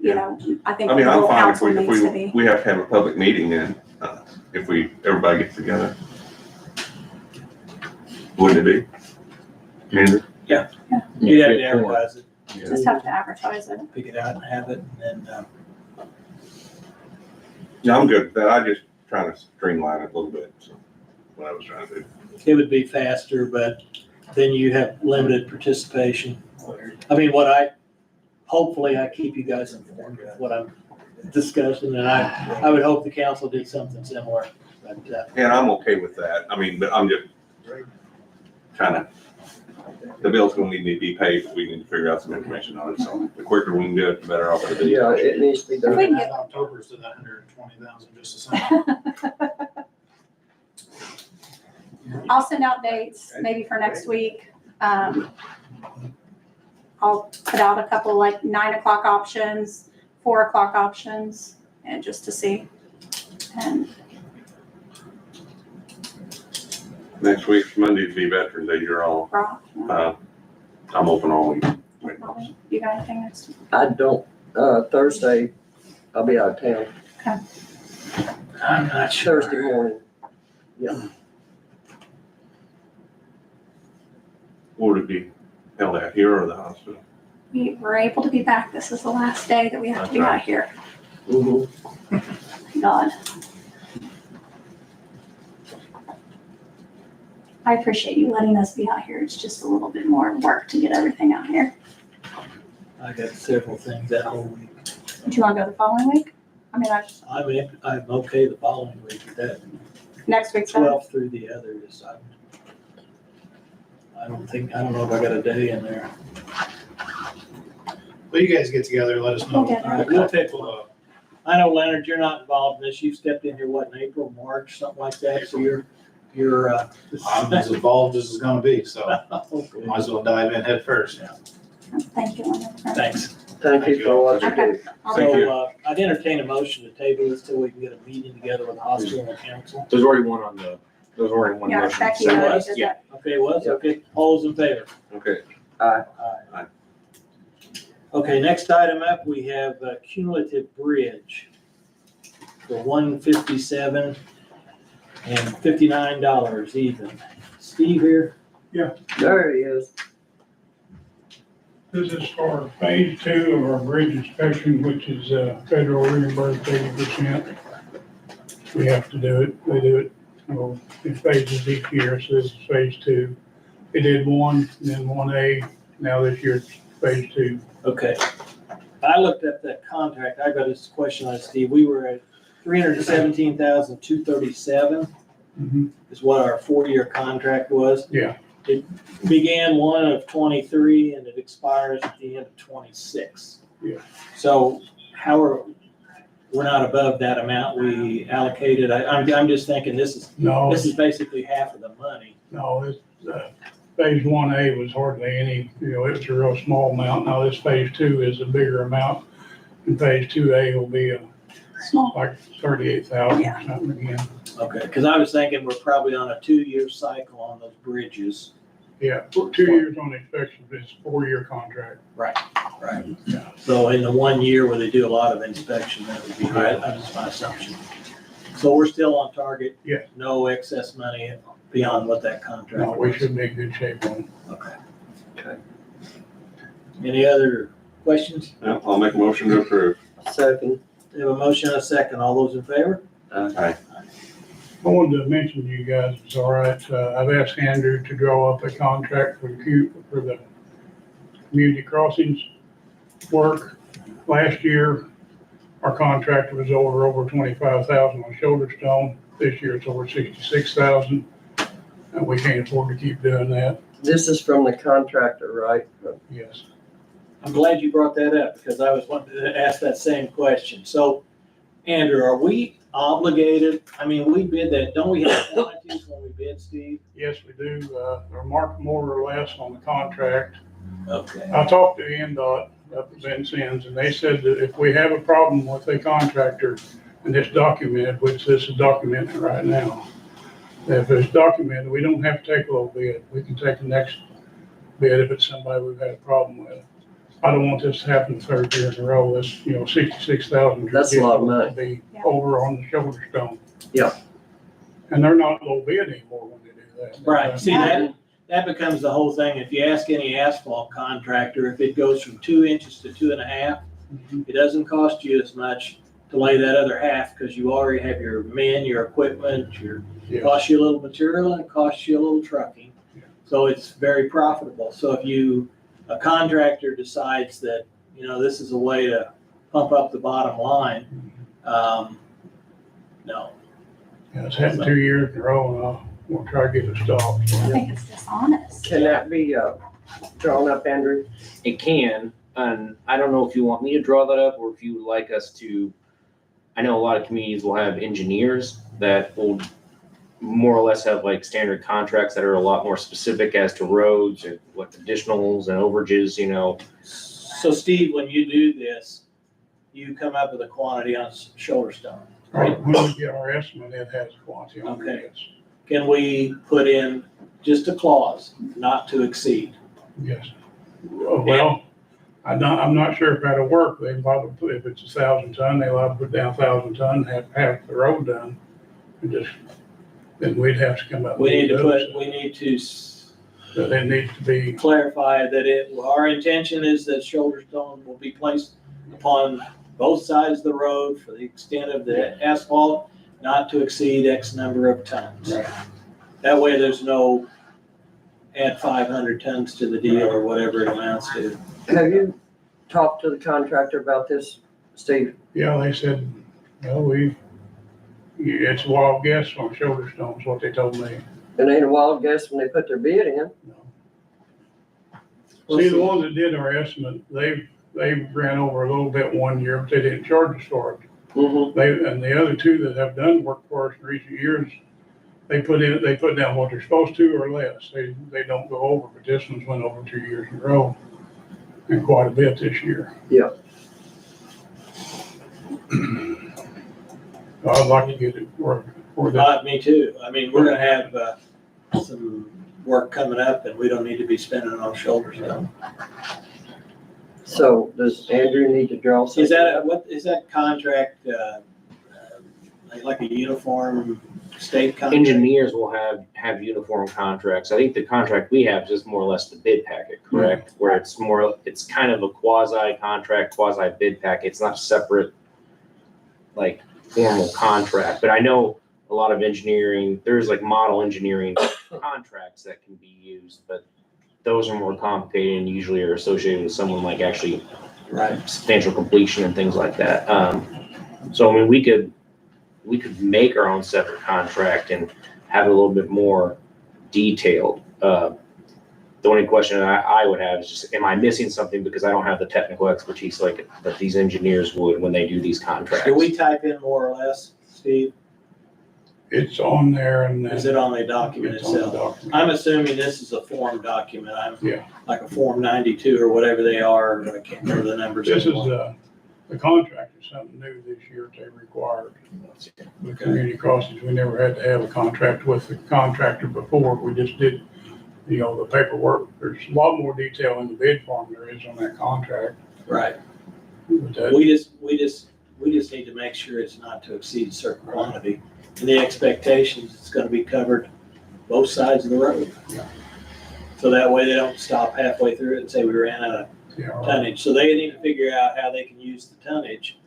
I think I mean, the I'm whole fine if council we, needs to be. we have to have a public meeting then, if everybody gets together. Wouldn't it be? Andrew? You'd have to advertise it, Just have to advertise it. pick it out and have it, and then, Yeah, I'm good with that. I just trying to streamline it a little bit, so what I was trying to do. it would be faster, but then you have limited participation. I mean, hopefully I keep you guys informed of what I'm discussing, and I would hope the council did something similar, but, And I'm okay with that. I mean, but I'm just trying to, the bill's gonna need to be paid, but we need to figure out some information on it. So the quicker we can do it, the better off it'll be. Yeah, it needs to be If we done. can add October's to that 120,000 just the same. I'll send out dates, maybe for next week. I'll put out a couple like 9 o'clock options, 4 o'clock options, and just to see. And Next week's Monday to be Veterans Day, you're all, Rob, I'm open all week. you got anything next week? I don't, Thursday, I'll be out of town, I'm not sure. Thursday morning. Would it be held out here or the hospital? We were able to be back. This is the last day that we have to be That's right. out here. Mhm. Thank God. I appreciate you letting us be out here. It's just a little bit more work to get everything out here. I got several things that whole week. Do you want to go the following week? I mean, I'm okay the following week, but that next week's better. 12th through the others, I don't know if I got a day in there. But you guys get together, let us know. We'll get it. We'll pick one. I know, Leonard, you're not involved in this. You stepped in here, what, in April, March, something like that, so you're, I'm as involved as it's gonna be, so Okay. might as well dive in head first. Thank you, Leonard. Thanks. Thank you for what you Okay. do. Thank you. So, I'd entertain a motion to table this till we can get a meeting together with the hospital and council. There's already one on the, there's already one Yeah, motion. Becky So already was? did Yeah. that. Okay, it was, okay, all those in favor? Okay. Aye. Aye. Okay, next item up, we have cumulative bridge for $157 and $59 even. Steve here? There he is. This is for phase 2 of our bridge inspection, which is federal reimbursed 80%. We have to do it, they do it, in phases each year, so this is phase 2. They did 1, and then 1A, now this year it's phase 2. Okay. I looked at that contract, I got this question on it, Steve, we were at $317,237 is what our 4-year contract was. Yeah. It began 1/23 and it expires at the end of 26. Yeah. So we're not above that amount we allocated. I'm just thinking this is basically half of the money. No, it's, phase 1A was hardly any, it was a real small amount. Now this phase 2 is a bigger amount. And phase 2A will be Small. like 38,000 Yeah. or something again. Okay, because I was thinking we're probably on a 2-year cycle on those bridges. Yeah, 2 years on inspection, but it's a 4-year contract. Right. Yeah. So in the 1 year where they do a lot of inspection, that would be, that was my assumption. So we're still on target? Yeah. No excess money beyond what that contract No, was? we should be in good shape on it. Okay. Okay. Any other questions? Yeah, I'll make a motion to approve. Second. We have a motion and a second. All those in favor? Aye. I wanted to mention to you guys, it's all right, I've asked Andrew to draw up a contract for the community crossings work. Last year, our contractor was over 25,000 on shoulder stone. This year it's over 66,000. And we can't afford to keep doing that. This is from the contractor, right? Yes. I'm glad you brought that up because I was wanting to ask that same question. So, Andrew, are we obligated? I mean, we bid that, don't we have quantities when we bid, Steve? Yes, we do. They're marked more or less on the contract. Okay. I talked to NDOT up at Vincennes, and they said that if we have a problem with a contractor and it's documented, which this is documented right now, that if it's documented, we don't have to take a low bid. We can take the next bid if it's somebody we've had a problem with. I don't want this to happen the third year in a row. That's, 66,000. That's a lot of money. to be Yeah. over on the shoulder stone. Yeah. And they're not low bid anymore when they do that. Right, see, that becomes the whole thing. If you ask any asphalt contractor, if it goes from 2 inches to 2.5, Mhm. it doesn't cost you as much to lay that other half because you already have your men, your equipment, Yeah. costs you a little material and it costs you a little trucking. Yeah. So it's very profitable. So if a contractor decides that, this is a way to pump up the bottom line, no. Yeah, it's happened 2 years in a row, and we'll try to get it stopped. I think it's dishonest. Can that be, drawn up, Andrew? It can, and I don't know if you want me to draw that up or if you would like us to. I know a lot of communities will have engineers that will more or less have like standard contracts that are a lot more specific as to roads and what additionals and overages, So Steve, when you do this, you come up with a quantity on shoulder stone. Right, when we get our estimate, it has a quantity on Okay. it, Can we put in just a clause, not to exceed? yes. Well, I'm not sure if that'll work. They probably put, if it's 1,000 ton, they allow to put down 1,000 ton, have half the road done. And then we'd have to come up. We need to That it needs to be, clarify that our intention is that shoulder stone will be placed upon both sides of the road for the extent of the asphalt, not to exceed X number of tons. Right. That way there's no add 500 tons to the deal or whatever it amounts to. Have you talked to the contractor about this, Steve? yeah, they said, well, it's a wild guess on shoulder stones, what they told me. It ain't a wild guess when they put their bid in. See, the ones that did our estimate, they ran over a little bit 1 year, but they didn't charge us for it. Mm-hmm. And the other two that have done work for us in recent years, they put down what they're supposed to or less. They don't go over, but this one's went over 2 years in a row and quite a bit this year. Yeah. I'd like to get it for that. Me too. I mean, we're gonna have some work coming up and we don't need to be spending it on shoulder stone. So does Andrew need to draw something? Is that contract, like a uniform state contract? engineers will have uniform contracts. I think the contract we have is just more or less the bid packet, correct? Where it's kind of a quasi contract, quasi bid packet. It's not separate, like formal contract. But I know a lot of engineering, there's like model engineering contracts that can be used, but those are more complicated and usually are associated with someone like actually Right. substantial completion and things like that. So I mean, we could make our own separate contract and have it a little bit more detailed. The only question I would have is just, am I missing something because I don't have the technical expertise like that these engineers would when they do these contracts? Do we type in more or less, Steve? It's on there and. Is it on the document It's on the itself? document. I'm assuming this is a form document. Yeah. Like a Form 92 or whatever they are. I can't remember the numbers. This is anymore. the contract is something new this year they required. With community crossings, we never had to have a contract with the contractor before. We just did, the paperwork. There's a lot more detail in the bid form there is on that contract. Right. But that- We just need to make sure it's not to exceed a certain quantity. And the expectations, it's gonna be covered both sides of the road. Yeah. So that way they don't stop halfway through it and say we ran out of Yeah, right. tonnage. So they need to figure out how they can use the tonnage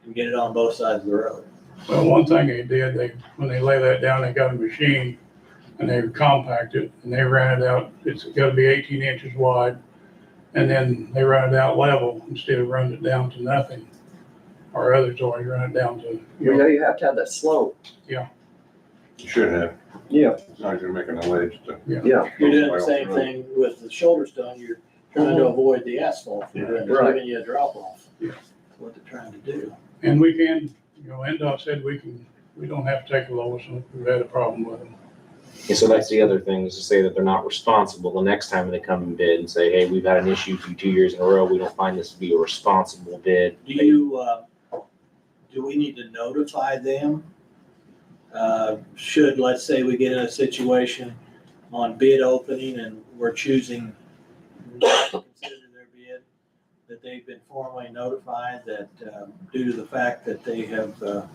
and get it on both sides of the road. Well, one thing they did, when they lay that down, they got a machine and they compacted it and they ran it out. It's gotta be 18 inches wide. And then they run it out level instead of running it down to nothing. Or others always run it down to, You have to have that slope. You should have. Yeah. Now you're making a ledge to. Yeah. You're doing the same thing with the shoulder stone. You're trying to avoid the asphalt. You're doing, Right. giving you a drop off. Yeah. That's what they're trying to do. and we can, NDOT said we don't have to take a lowest one. We've had a problem with them. And so that's the other thing, is to say that they're not responsible the next time they come and bid and say, hey, we've had an issue for 2 years in a row. We don't find this to be a responsible bid. Do we need to notify them? Should, let's say we get in a situation on bid opening and we're choosing not to consider their bid, that they've been formally notified that, due to the fact that they have, ran beyond.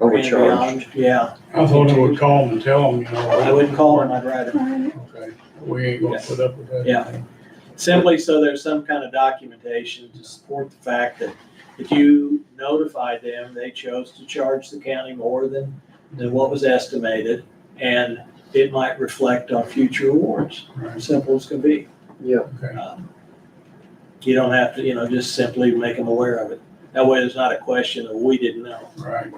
Overcharged. Yeah, I thought I would call them and tell them, I wouldn't call them, I'd write it. Okay, we ain't gonna put up with that. Yeah. Simply so there's some kind of documentation to support the fact that if you notified them, they chose to charge the county more than what was estimated, and it might reflect on future awards. Right. Simple as can be. Yeah. Okay. You don't have to, just simply make them aware of it. That way there's not a question of we didn't know. Right,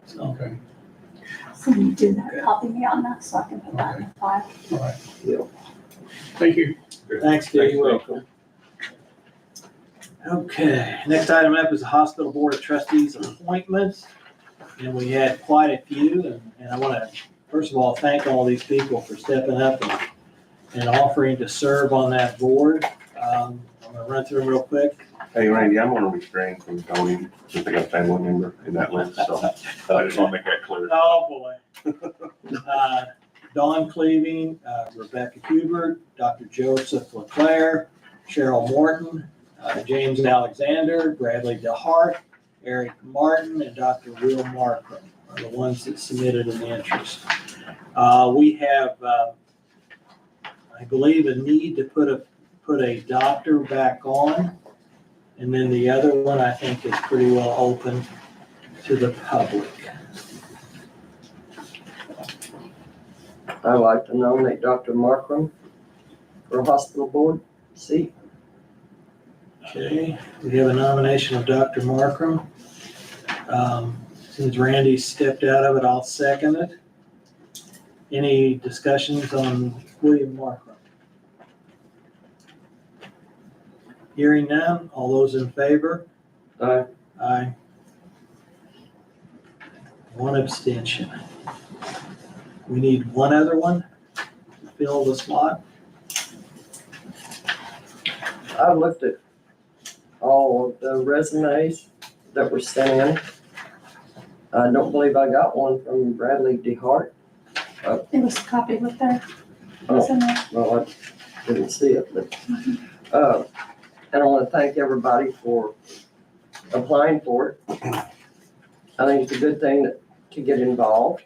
So, okay, So you do that, copy me on that so I can put that in the file. all right. Yeah. Thank you. thanks, Steve. You're welcome. Okay, next item up is the Hospital Board of Trustees appointments. And we had quite a few, and I want to, first of all, thank all these people for stepping up and offering to serve on that board. I'm gonna run through them real quick. Hey, Randy, I'm gonna restrain from voting since I got a family member in that list, so I just wanna make that clear. Oh, boy. Dawn Cleaving, Rebecca Hubert, Dr. Joseph Leclerc, Cheryl Morton, James Alexander, Bradley DeHart, Eric Martin, and Dr. Will Markham are the ones that submitted an interest. We have, I believe, a need to put a doctor back on. And then the other one, I think, is pretty well open to the public. I'd like to nominate Dr. Markram for a hospital board seat. Okay, we have a nomination of Dr. Markram. Since Randy stepped out of it, I'll second it. Any discussions on William Markram? Hearing none, all those in favor? Aye. Aye. One abstention. We need one other one to fill the slot. I've looked at all of the resumes that were sent in. I don't believe I got one from Bradley DeHart. It was copied with there. It was in there. Well, I didn't see it, but, and I want to thank everybody for applying for it. I think it's a good thing to get involved.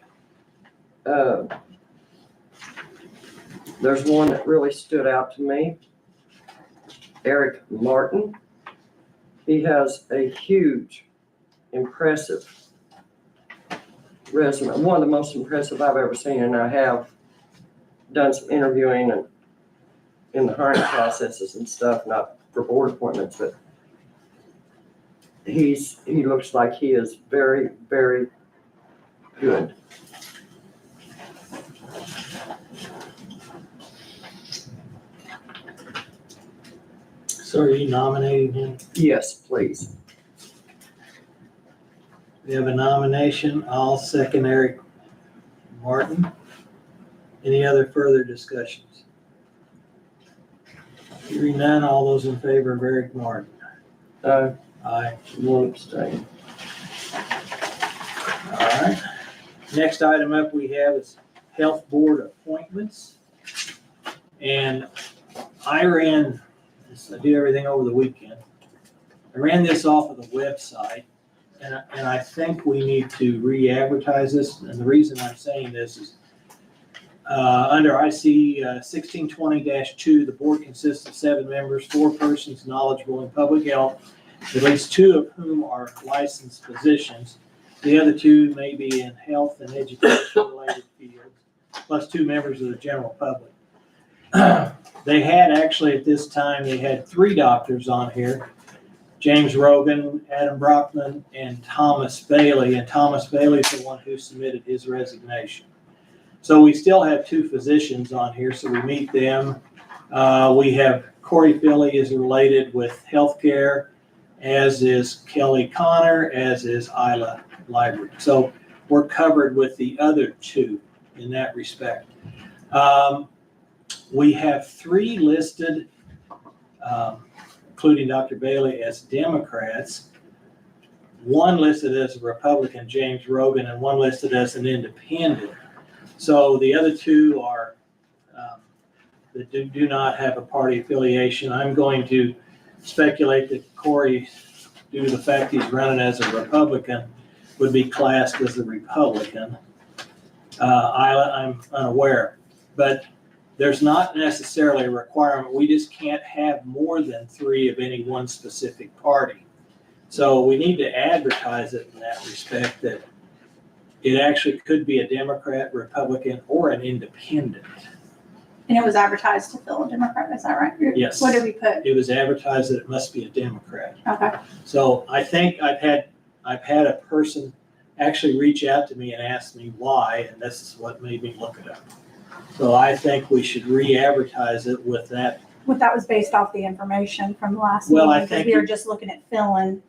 There's one that really stood out to me. Eric Martin. He has a huge, impressive resume, one of the most impressive I've ever seen, and I have done some interviewing and in the hiring processes and stuff, not for board appointments, but he looks like he is very, very good. So are you nominating him? Yes, please. We have a nomination. I'll second Eric Martin. Any other further discussions? Hearing none, all those in favor of Eric Martin? Uh, Aye. One abstain. All right. Next item up we have is health board appointments. And I ran this, I do everything over the weekend. I ran this off of the website, and I think we need to re-advertise this. And the reason I'm saying this is, under IC 1620-2, the board consists of 7 members, 4 persons knowledgeable in public health, at least 2 of whom are licensed physicians. The other 2 may be in health and education-related fields, plus 2 members of the general public. They had actually, at this time, they had 3 doctors on here: James Rogan, Adam Brockman, and Thomas Bailey. And Thomas Bailey's the one who submitted his resignation. So we still have 2 physicians on here, so we meet them. We have Corey Philly is related with healthcare, as is Kelly Connor, as is Isla Library. So we're covered with the other 2 in that respect. We have 3 listed, including Dr. Bailey, as Democrats, 1 listed as a Republican, James Rogan, and 1 listed as an independent. So the other 2 are that do not have a party affiliation. I'm going to speculate that Corey, due to the fact he's running as a Republican, would be classed as a Republican. Isla, I'm unaware, but there's not necessarily a requirement. We just can't have more than 3 of any one specific party. So we need to advertise it in that respect, that it actually could be a Democrat, Republican, or an independent. And it was advertised to fill a Democrat, is that right? Yes. What did we put? It was advertised that it must be a Democrat. Okay. So I think I've had a person actually reach out to me and ask me why, and this is what made me look it up. So I think we should re-advertise it with that. What that was based off the information from the last Well, meeting, I because think we were just looking at filling.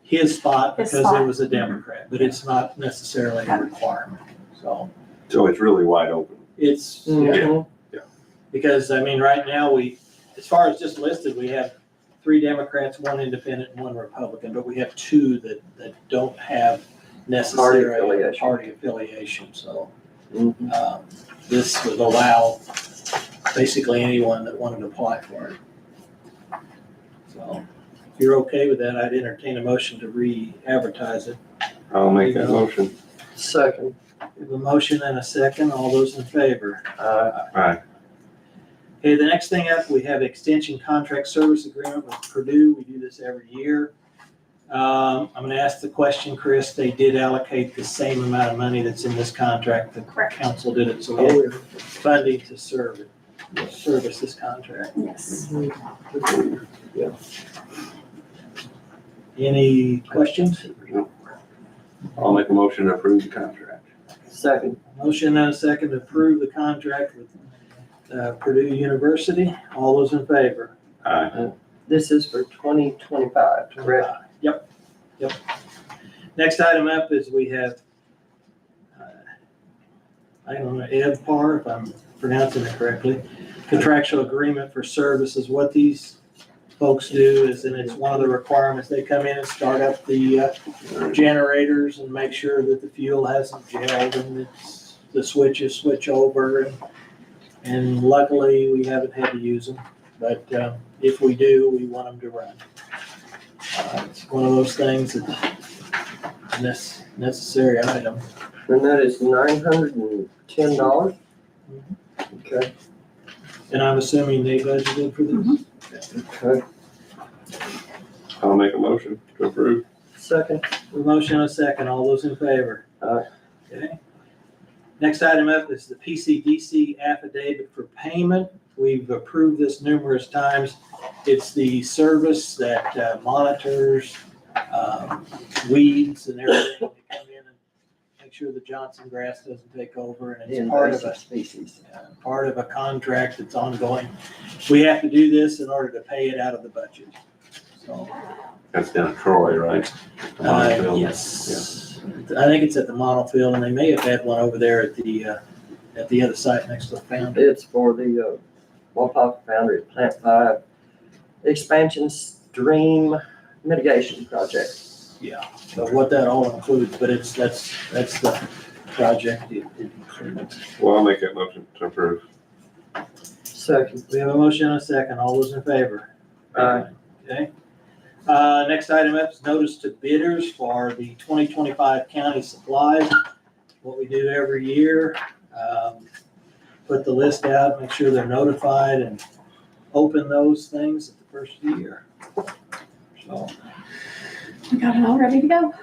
His spot His because spot. it was a Democrat, but it's not necessarily a requirement. So So it's really wide open. it's, Mhm. because I mean, right now as far as just listed, we have 3 Democrats, 1 independent, and 1 Republican, but we have 2 that don't have necessarily a party affiliation. So Mhm. this would allow basically anyone that wanted to apply for it. So if you're okay with that, I'd entertain a motion to re-advertise it. I'll make that motion. Second. We have a motion and a second. All those in favor? Aye. Okay, the next thing up, we have extension contract service agreement with Purdue. We do this every year. I'm gonna ask the question, Chris, they did allocate the same amount of money that's in this contract. The Correct. council did it, so we have funding to service this contract. Yes. Any questions? I'll make a motion to approve the contract. Second. Motion and a second to approve the contract with Purdue University. All those in favor? Aye. This is for 2025, correct? Yep. Next item up is we have, I don't know, EVPAR, if I'm pronouncing it correctly, contractual agreement for services. What these folks do is, and it's one of the requirements, they come in and start up the generators and make sure that the fuel hasn't gelled and it's, the switches switch over. And luckily, we haven't had to use them, but if we do, we want them to run. It's one of those things that's necessary item. And that is $910? Okay. And I'm assuming they budgeted for this. Okay. I'll make a motion to approve. Second. A motion and a second. All those in favor? Aye. Okay. Next item up is the PCDC affidavit for payment. We've approved this numerous times. It's the service that monitors weeds and everything. They come in and make sure the Johnson grass doesn't take over, and it's part of a contract that's ongoing. We have to do this in order to pay it out of the budget. So, That's down at Troy, right? yes. I think it's at the model field, and they may have had one over there at the other site next to the foundry. It's for the Walpock Foundry at Plant 5 expansion stream mitigation project. Yeah, so what that all includes, but that's the project it includes. Well, I'll make that motion to approve. Second. We have a motion and a second. All those in favor? Aye. Okay. Next item up is notice to bidders for the 2025 county supplies. What we do every year, put the list out, make sure they're notified and open those things at the first of the year. So, We got it all ready to go.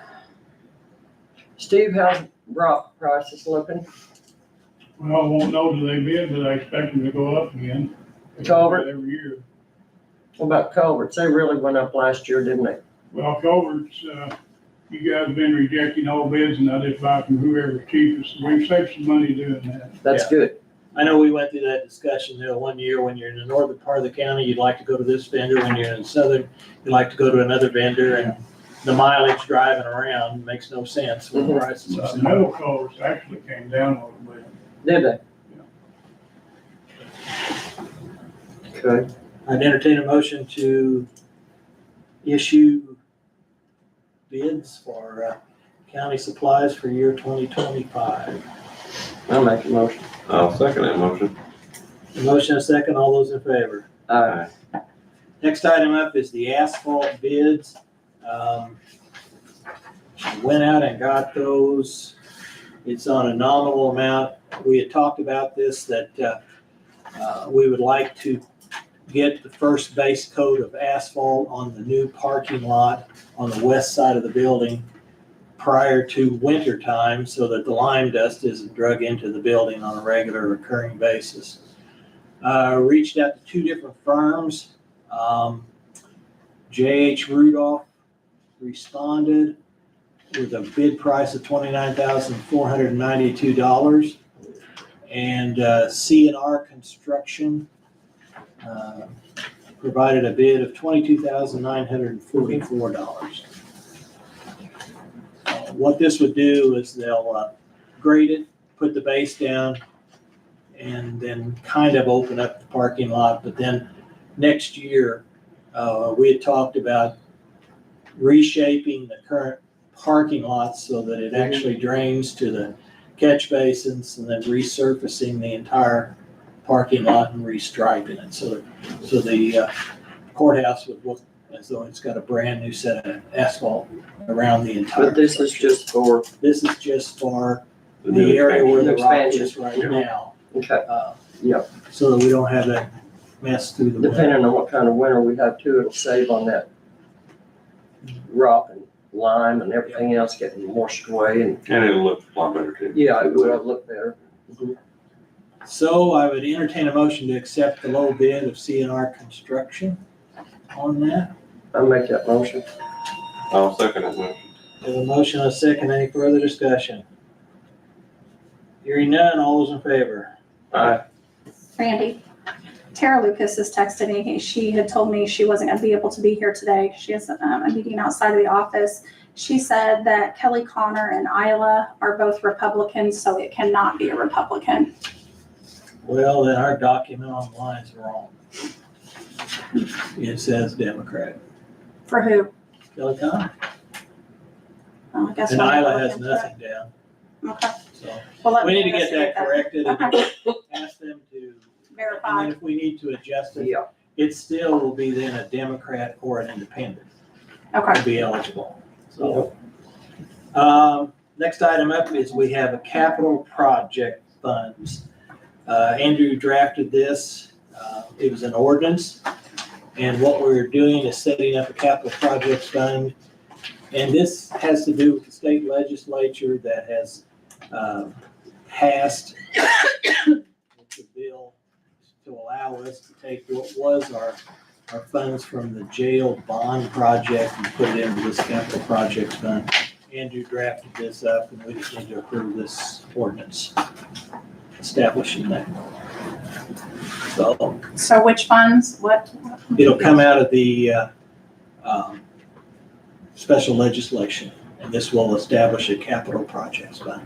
Steve, how's rock prices looking? Well, I won't know till they bid, but I expect them to go up again. They go up Culvert? every year. What about culverts? They really went up last year, didn't they? Well, culverts, you guys have been rejecting all bids and I just buy from whoever's cheapest. We've saved some money doing that. That's Yeah. good. I know we went through that discussion there one year. When you're in the northern part of the county, you'd like to go to this vendor. When you're in the southern, you'd like to go to another vendor, and the mileage driving around makes no sense when the prices are The so metal culverts actually came down a little bit. Did they? Okay. I'd entertain a motion to issue bids for county supplies for year 2025. I'll make a motion. I'll second that motion. A motion and a second, all those in favor? Aye. Next item up is the asphalt bids. Went out and got those. It's on a nominal amount. We had talked about this, that we would like to get the first base coat of asphalt on the new parking lot on the west side of the building prior to winter time so that the lime dust isn't drug into the building on a regular recurring basis. Reached out to two different firms. J.H. Rudolph responded with a bid price of $29,492. And C&R Construction provided a bid of $22,944. What this would do is they'll grade it, put the base down, and then kind of open up the parking lot. But then next year, we had talked about reshaping the current parking lot so that it actually drains to the catch basins, and then resurfacing the entire parking lot and restriping it. So the courthouse would look as though it's got a brand new set of asphalt around the entire. But this is just for, This is just for the area where the rock Expansion. is right now. okay, So that we don't have that mess through the winter. depending on what kind of winter we have too, it'll save on that rock and lime and everything else getting washed away, and And it'll look a lot better too. yeah, it would have looked better. So I would entertain a motion to accept the low bid of C&R Construction on that. I'll make that motion. I'll second that motion. Have a motion and a second. Any further discussion? Hearing none, all those in favor? Aye. Randy, Tara Lucas has texted me. She had told me she wasn't gonna be able to be here today. She has a meeting outside of the office. She said that Kelly Connor and Isla are both Republicans, so it cannot be a Republican. Well, then our document online is wrong. It says Democrat. For who? Kelly Connor. Oh, I guess. And we're Isla has Republicans, nothing down. right? Okay. So Well, let we me need to get that investigate corrected and Okay. ask them to, and Verify. then if we need to adjust it, Yeah, it still will be then a Democrat or an independent Okay. to be eligible. So, next item up is we have a capital project funds. Andrew drafted this. It was an ordinance. And what we're doing is setting up a capital projects fund. And this has to do with the state legislature that has passed the bill to allow us to take what was our funds from the jail bond project and put it into this capital projects fund. Andrew drafted this up, and we just need to approve this ordinance establishing that. So So which funds? What? it'll come out of the special legislation, and this will establish a capital projects fund.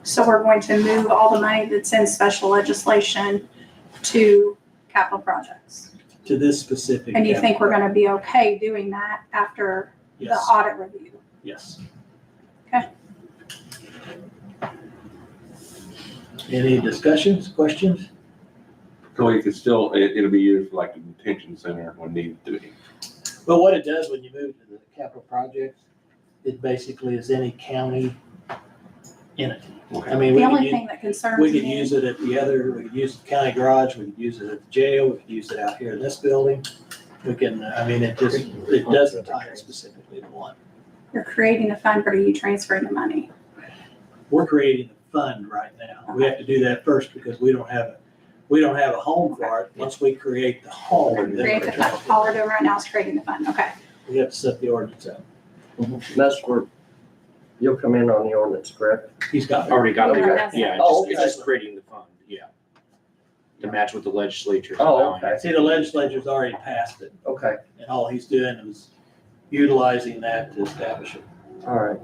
So we're going to move all the money that's in special legislation to capital projects. to this specific. And you think we're gonna be okay doing that after the Yes, audit review? yes. Okay. Any discussions, questions? So you could still, it'll be used for like a detention center when needed to be. Well, what it does when you move to the capital project, it basically is any county in it. I mean, The we only could, thing that concerns we could me, use it at the other, we could use the county garage, we could use it at the jail, we could use it out here in this building. We can, I mean, it just, it doesn't tie it specifically to one. you're creating a fund, but are you transferring the money? We're creating a fund right now. We have to do that first because we don't have a home for it. Once we create the home, then Create we're the fund. All we're doing right now is creating the fund, okay. we have to set the ordinance up. That's where you'll come in on the ordinance, correct? He's got it. Already got it, Okay. yeah, Oh, it's just creating the fund, yeah. To match what the legislature's Oh, allowing. okay. See, the legislature's already passed it, Okay, and all he's doing is utilizing that to establish it. all right.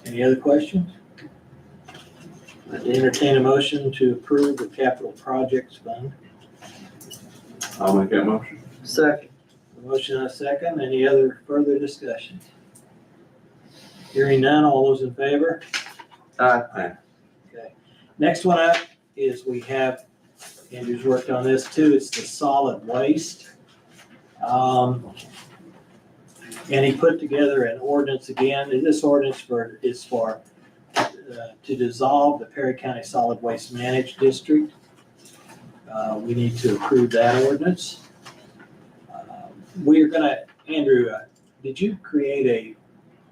Any other questions? I'd entertain a motion to approve the capital projects fund. I'll make that motion. Second. A motion and a second. Any other further discussion? Hearing none, all those in favor? Aye. Okay. Next one up is we have, Andrew's worked on this too, it's the solid waste. And he put together an ordinance again, and this ordinance is for to dissolve the Perry County Solid Waste Managed District. We need to approve that ordinance. We're gonna, Andrew, did you create a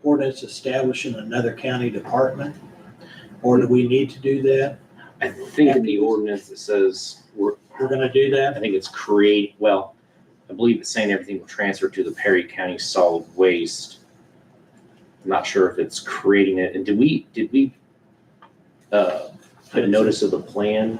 ordinance establishing another county department? Or do we need to do that? I think in the ordinance it says, We're gonna do I that? think it's I believe it's saying everything will transfer to the Perry County Solid Waste. I'm not sure if it's creating it, and did we put a notice of the plan?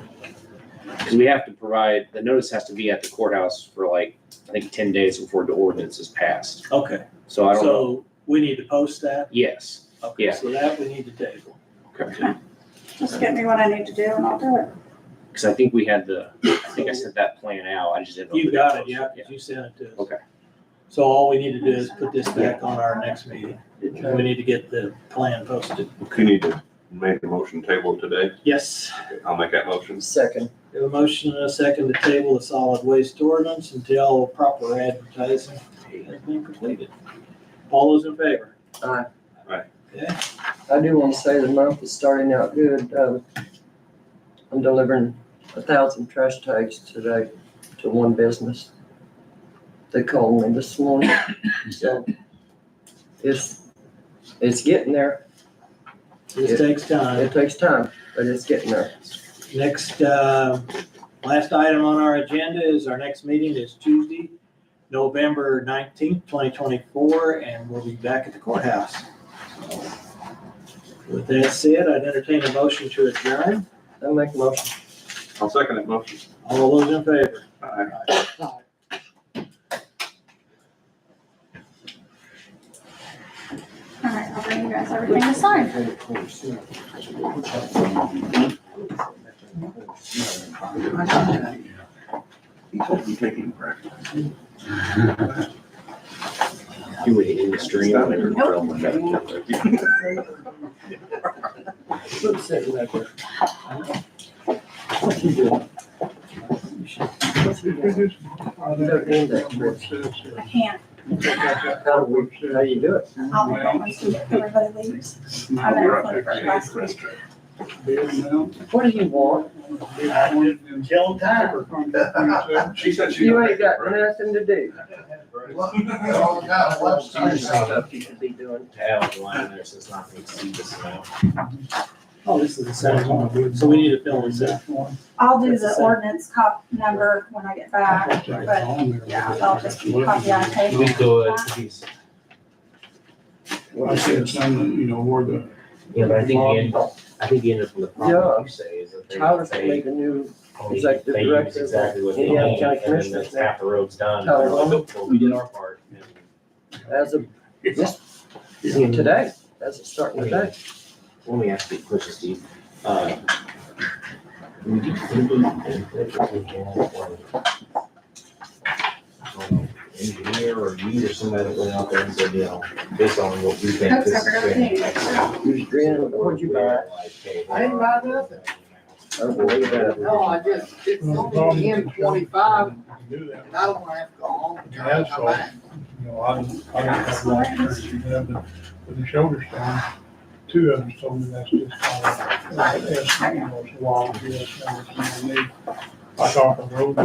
Because we have to provide, the notice has to be at the courthouse for like, I think 10 days before the ordinance is passed. Okay, So I don't know, so we need to post that? yes, Okay, Yeah. so that we need to table. okay. Just get me what I need to do and I'll do it. Because I think I sent that plan out, I just didn't know. if You we got it, posted yeah, 'cause you sent it to us. Okay. So all we need to do is put this back on our next meeting. We need to get the plan posted. You need to make a motion table today. Yes, I'll make that motion. Second. we have a motion and a second to table the solid waste ordinance until proper advertising has been completed. All those in favor? Aye. Aye. Okay, I do want to say the month is starting out good. I'm delivering 1,000 trash tags today to one business. They called me this morning, so it's getting there. this takes time. It takes time, but it's getting there. Next, last item on our agenda is our next meeting is Tuesday, November 19th, 2024, and we'll be back at the courthouse. With that said, I'd entertain a motion to adjourn. I'll make a motion. I'll second that motion. All those in favor? Aye. All right, I'll bring you guys everything to sign. He told me taking practice. You would in the stream. What you doing? Don't end that trip. I can't. How you do it? I'll be gone once everybody leaves. I'm in Flintburg last week. What do you want? Kill time. She said she. You ain't got nothing to do. Stuff you should be doing. Have a line there says not to exceed this amount. Oh, this is the same one, so we need to fill this out. I'll do the ordinance number when I get back, but yeah, I'll just copy on paper. We could. I said something, where the. Yeah, but I think the end from the problem you say is that Tyler's gonna they make a new only executive they use director. exactly what they Indiana need, County and then Commissioners that's now. half the road's done. Tyler, Well, we did our part. As of today, as of starting today. Let me ask you a question, Steve. Engineer or you or somebody that went out there and said, you know, based on what we think this is going to Who's grinning? What'd you buy? I didn't buy nothing. I believe that. No, I just, it's only M25, and I don't wanna have to go home and try to come back. You know, I don't have a lot of experience, but with the shoulder stone, two of them told me that's just called, you know, it's a wild, yes, and I talked to road, they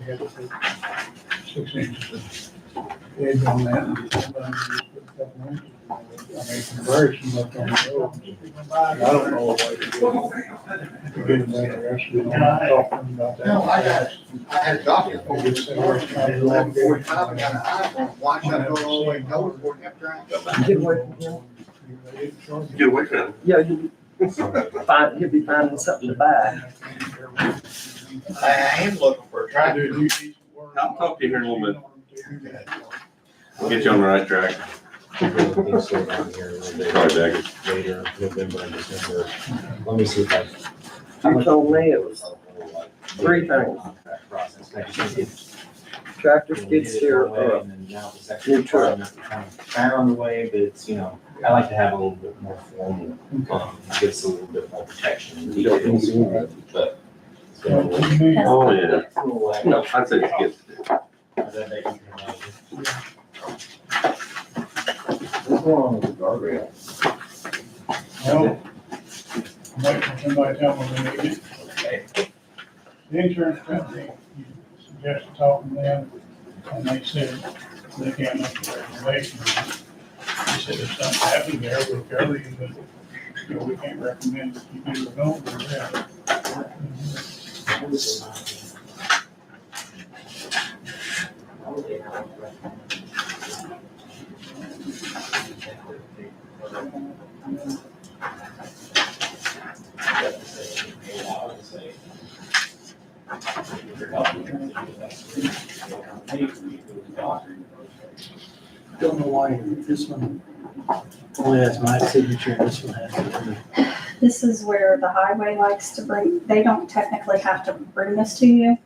had to put 6 inches of edge on that. And just put a couple inches. I mean, comparison left on the road. I don't know what to do. To get them interested, you know, talking about that. No, I had a doctor for me, it's 11:45, I got an iPhone, why should I go all the way to Gulfport after I go back? Get away from him. Get away from him. Yeah, he'll be finding something to buy. I am looking for a tractor. I'll talk to you here in a little bit. Get you on the right track. slow down here a little bit. Sorry, Jackie. Later, November and December. Let me see if I. You told me it was 3 things. Process. I just need to Tractor, skid steer, and then now the second new truck. kind of found the way, but it's, you know, I like to have a little bit more formal, gives a little bit more protection and details, but. Oh, yeah. No, I'd say it's good. What's going on with the guardrail? Well, I'm waiting for somebody to tell me when they get it. The insurance company, you suggested talking to them, and they said they can't make a recommendation. They said if something happened there, we'll cover you, but, you know, we can't recommend that you do or don't do that. Don't know why this one only has my signature, this one has the other. This is where the highway likes to bring, they don't technically have to bring this to you,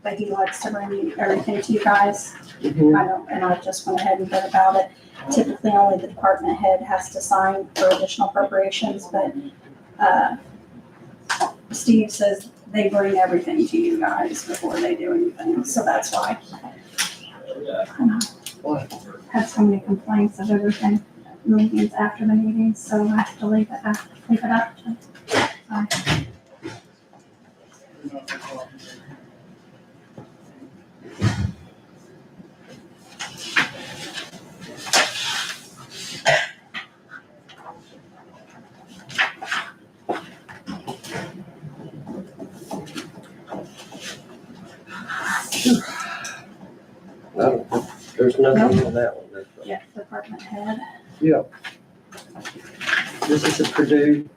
but he likes to bring everything to you guys. Mhm. I don't, and I just went ahead and read about it. Typically, only the department head has to sign for additional appropriations, but, Steve says they bring everything to you guys before they do anything, so that's why. What? Had so many complaints of everything, meetings after the meetings, so I have to leave it after. Sorry. No, there's nothing on that one. Yeah, department head. Yeah. This is a Purdue.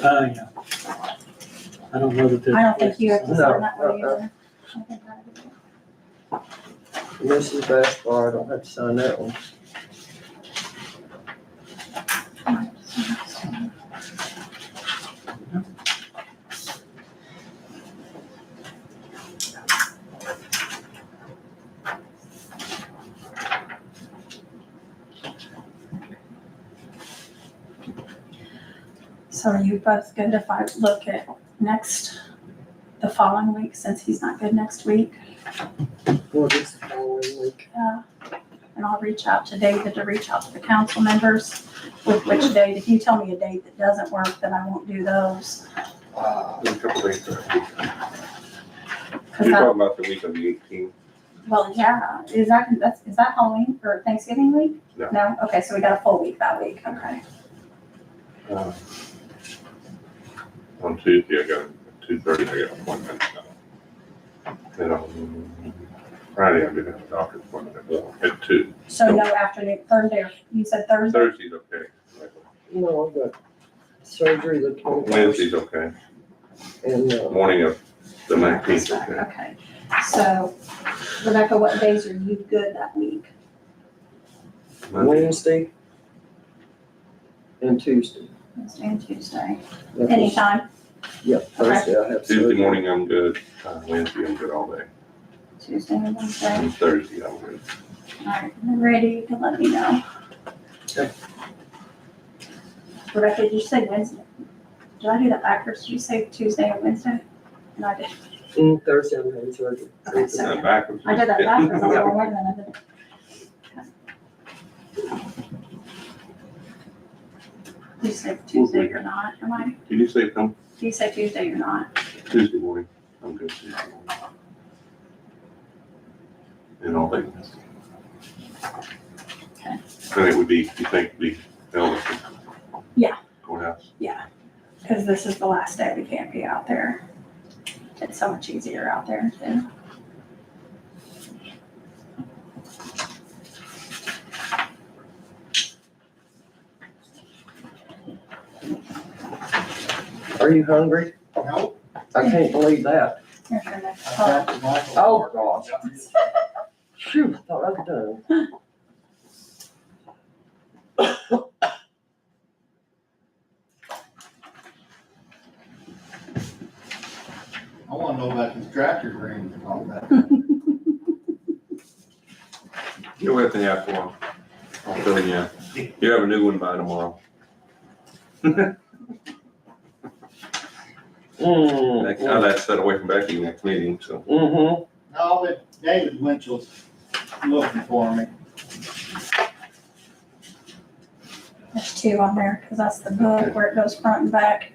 Yeah. I don't know that. I don't think you have to No, sign that one either. I think I do. This is basketball. I don't have to sign that one. So are you both good if I look at the following week, since he's not good next week? Well, this following week. And I'll reach out to David to reach out to the council members with which date. If you tell me a date that doesn't work, then I won't do those. In a couple days. 'Cause You're I- talking about the week of the 18th. Well, yeah, is that Halloween or Thanksgiving week? No. No, okay, so we got a full week that week, okay. On Tuesday, I got, 2:30, I got an appointment. And on Friday, I did have a doctor's appointment at 2. So no afternoon, Thursday, or you said Thursday? Thursday's okay. No, I've got surgery the 21st. Wednesday's okay. And, Morning of the That's 19th, right, okay. okay. So Rebecca, what days are you good that week? Monday. Wednesday and Tuesday. Wednesday and Tuesday, That's- anytime? Yep, Thursday I have Tuesday surgery. morning, I'm good. Wednesday, I'm good all day. Tuesday and Wednesday. And Thursday, I'm good. All right, when you're ready, you can let me know. Okay. Rebecca, did you say Wednesday? Did I do that backwards? Did you say Tuesday and Wednesday? And I did. Thursday I'm having surgery. Okay, so Backwards. I did that backwards. I was like, wait a minute. You say Tuesday or not, am I? Did you say come You say Tuesday or not? Tuesday morning? I'm good Tuesday morning. And all day Wednesday. Okay. And it would be, you think, be held at the Yeah. courthouse? Because this is the last day we can't be out there. It's so much easier out there too. Are you hungry? No. I can't believe that. Here's your next I call. got the Michael Oh, Clark. gosh. Shoot, I thought I was done. I wanna know about this tractor green and all that. You'll have to have one. I'll fill you in. You have a new one by tomorrow. I'll have to set away from Becky next meeting, so. Mm-hmm. No, but David Winchell's looking for me. There's two on there because that's the book where it goes front and back.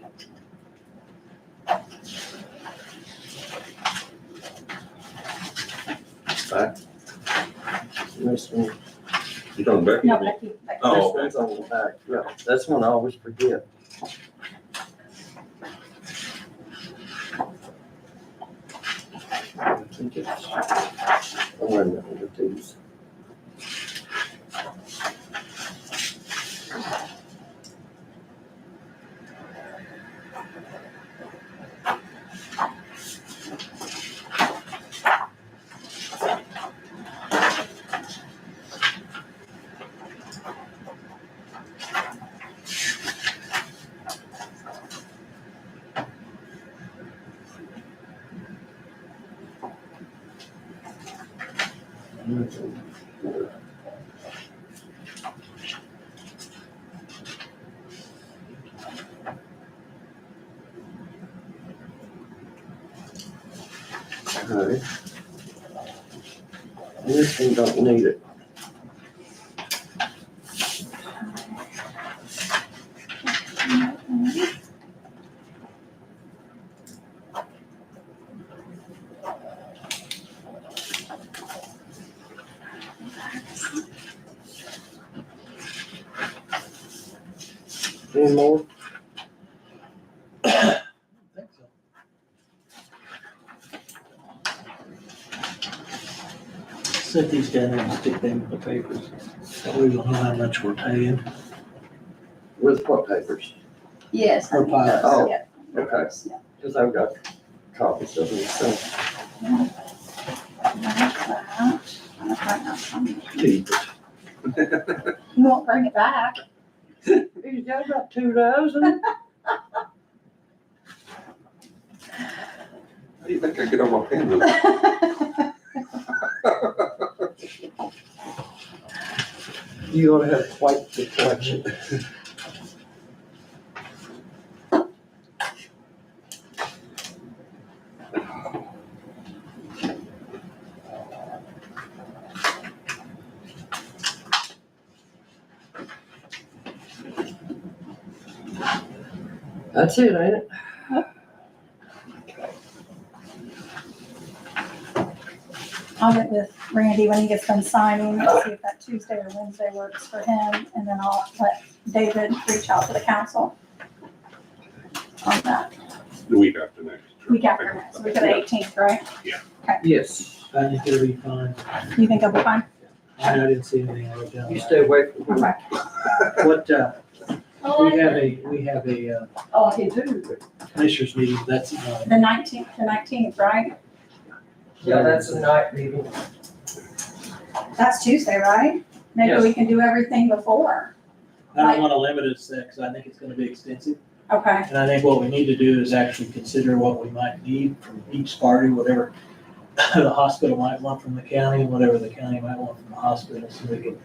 This one, You talking Becky? No, Becky. Oh, this one's on the back. Yeah, that's one I always forget. I think it's, I'm running out of these. Okay. This one don't need it. Any more? Set these down there and stick them in the papers. So we don't know how much we're paying. With what papers? Yes. I Or need piles. those, Oh, yeah. okay. Yeah. Because I've got copies of them, so. That's that. I'm gonna find out something. Keep You won't bring it back. it. You got about 2 dozen? How do you think I get on my pen with it? You ought to have quite the collection. That's it, ain't it? I'll get with Randy when he gets done signing, and see if that Tuesday or Wednesday works for him, and then I'll let David reach out to the council on that. The week after next. Week after next, week of the 18th, right? Yes. I think it'll be fine. You think I'll be fine? I didn't see anything wrote down. You stay away from Okay. them. What, we have a Oh, I can too. commissioners meeting, that's, The 19th, right? Yeah, that's a night meeting. That's Tuesday, right? Maybe Yes. we can do everything before. I don't wanna limit it, because I think it's gonna be extensive. Okay, And I think what we need to do is actually consider what we might need from each party, whatever the hospital might want from the county, and whatever the county might want from the hospital, so we can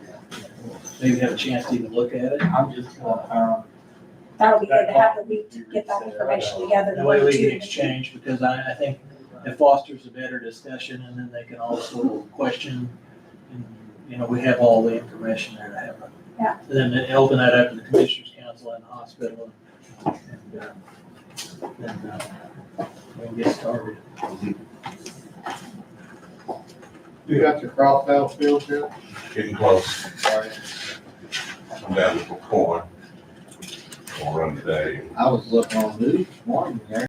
maybe have a chance to even look at it. I'm just, that'll be good to have the week to get that information together. That way we can exchange, because I think it fosters a better discussion, and then they can also question, and, you know, we have all the information there to have. Yeah. And then open that up to the commissioners council and the hospital, and then we'll get started. You got your crop out field yet? Getting close. I'm down to corn. Gonna run today. I was looking on news this morning, there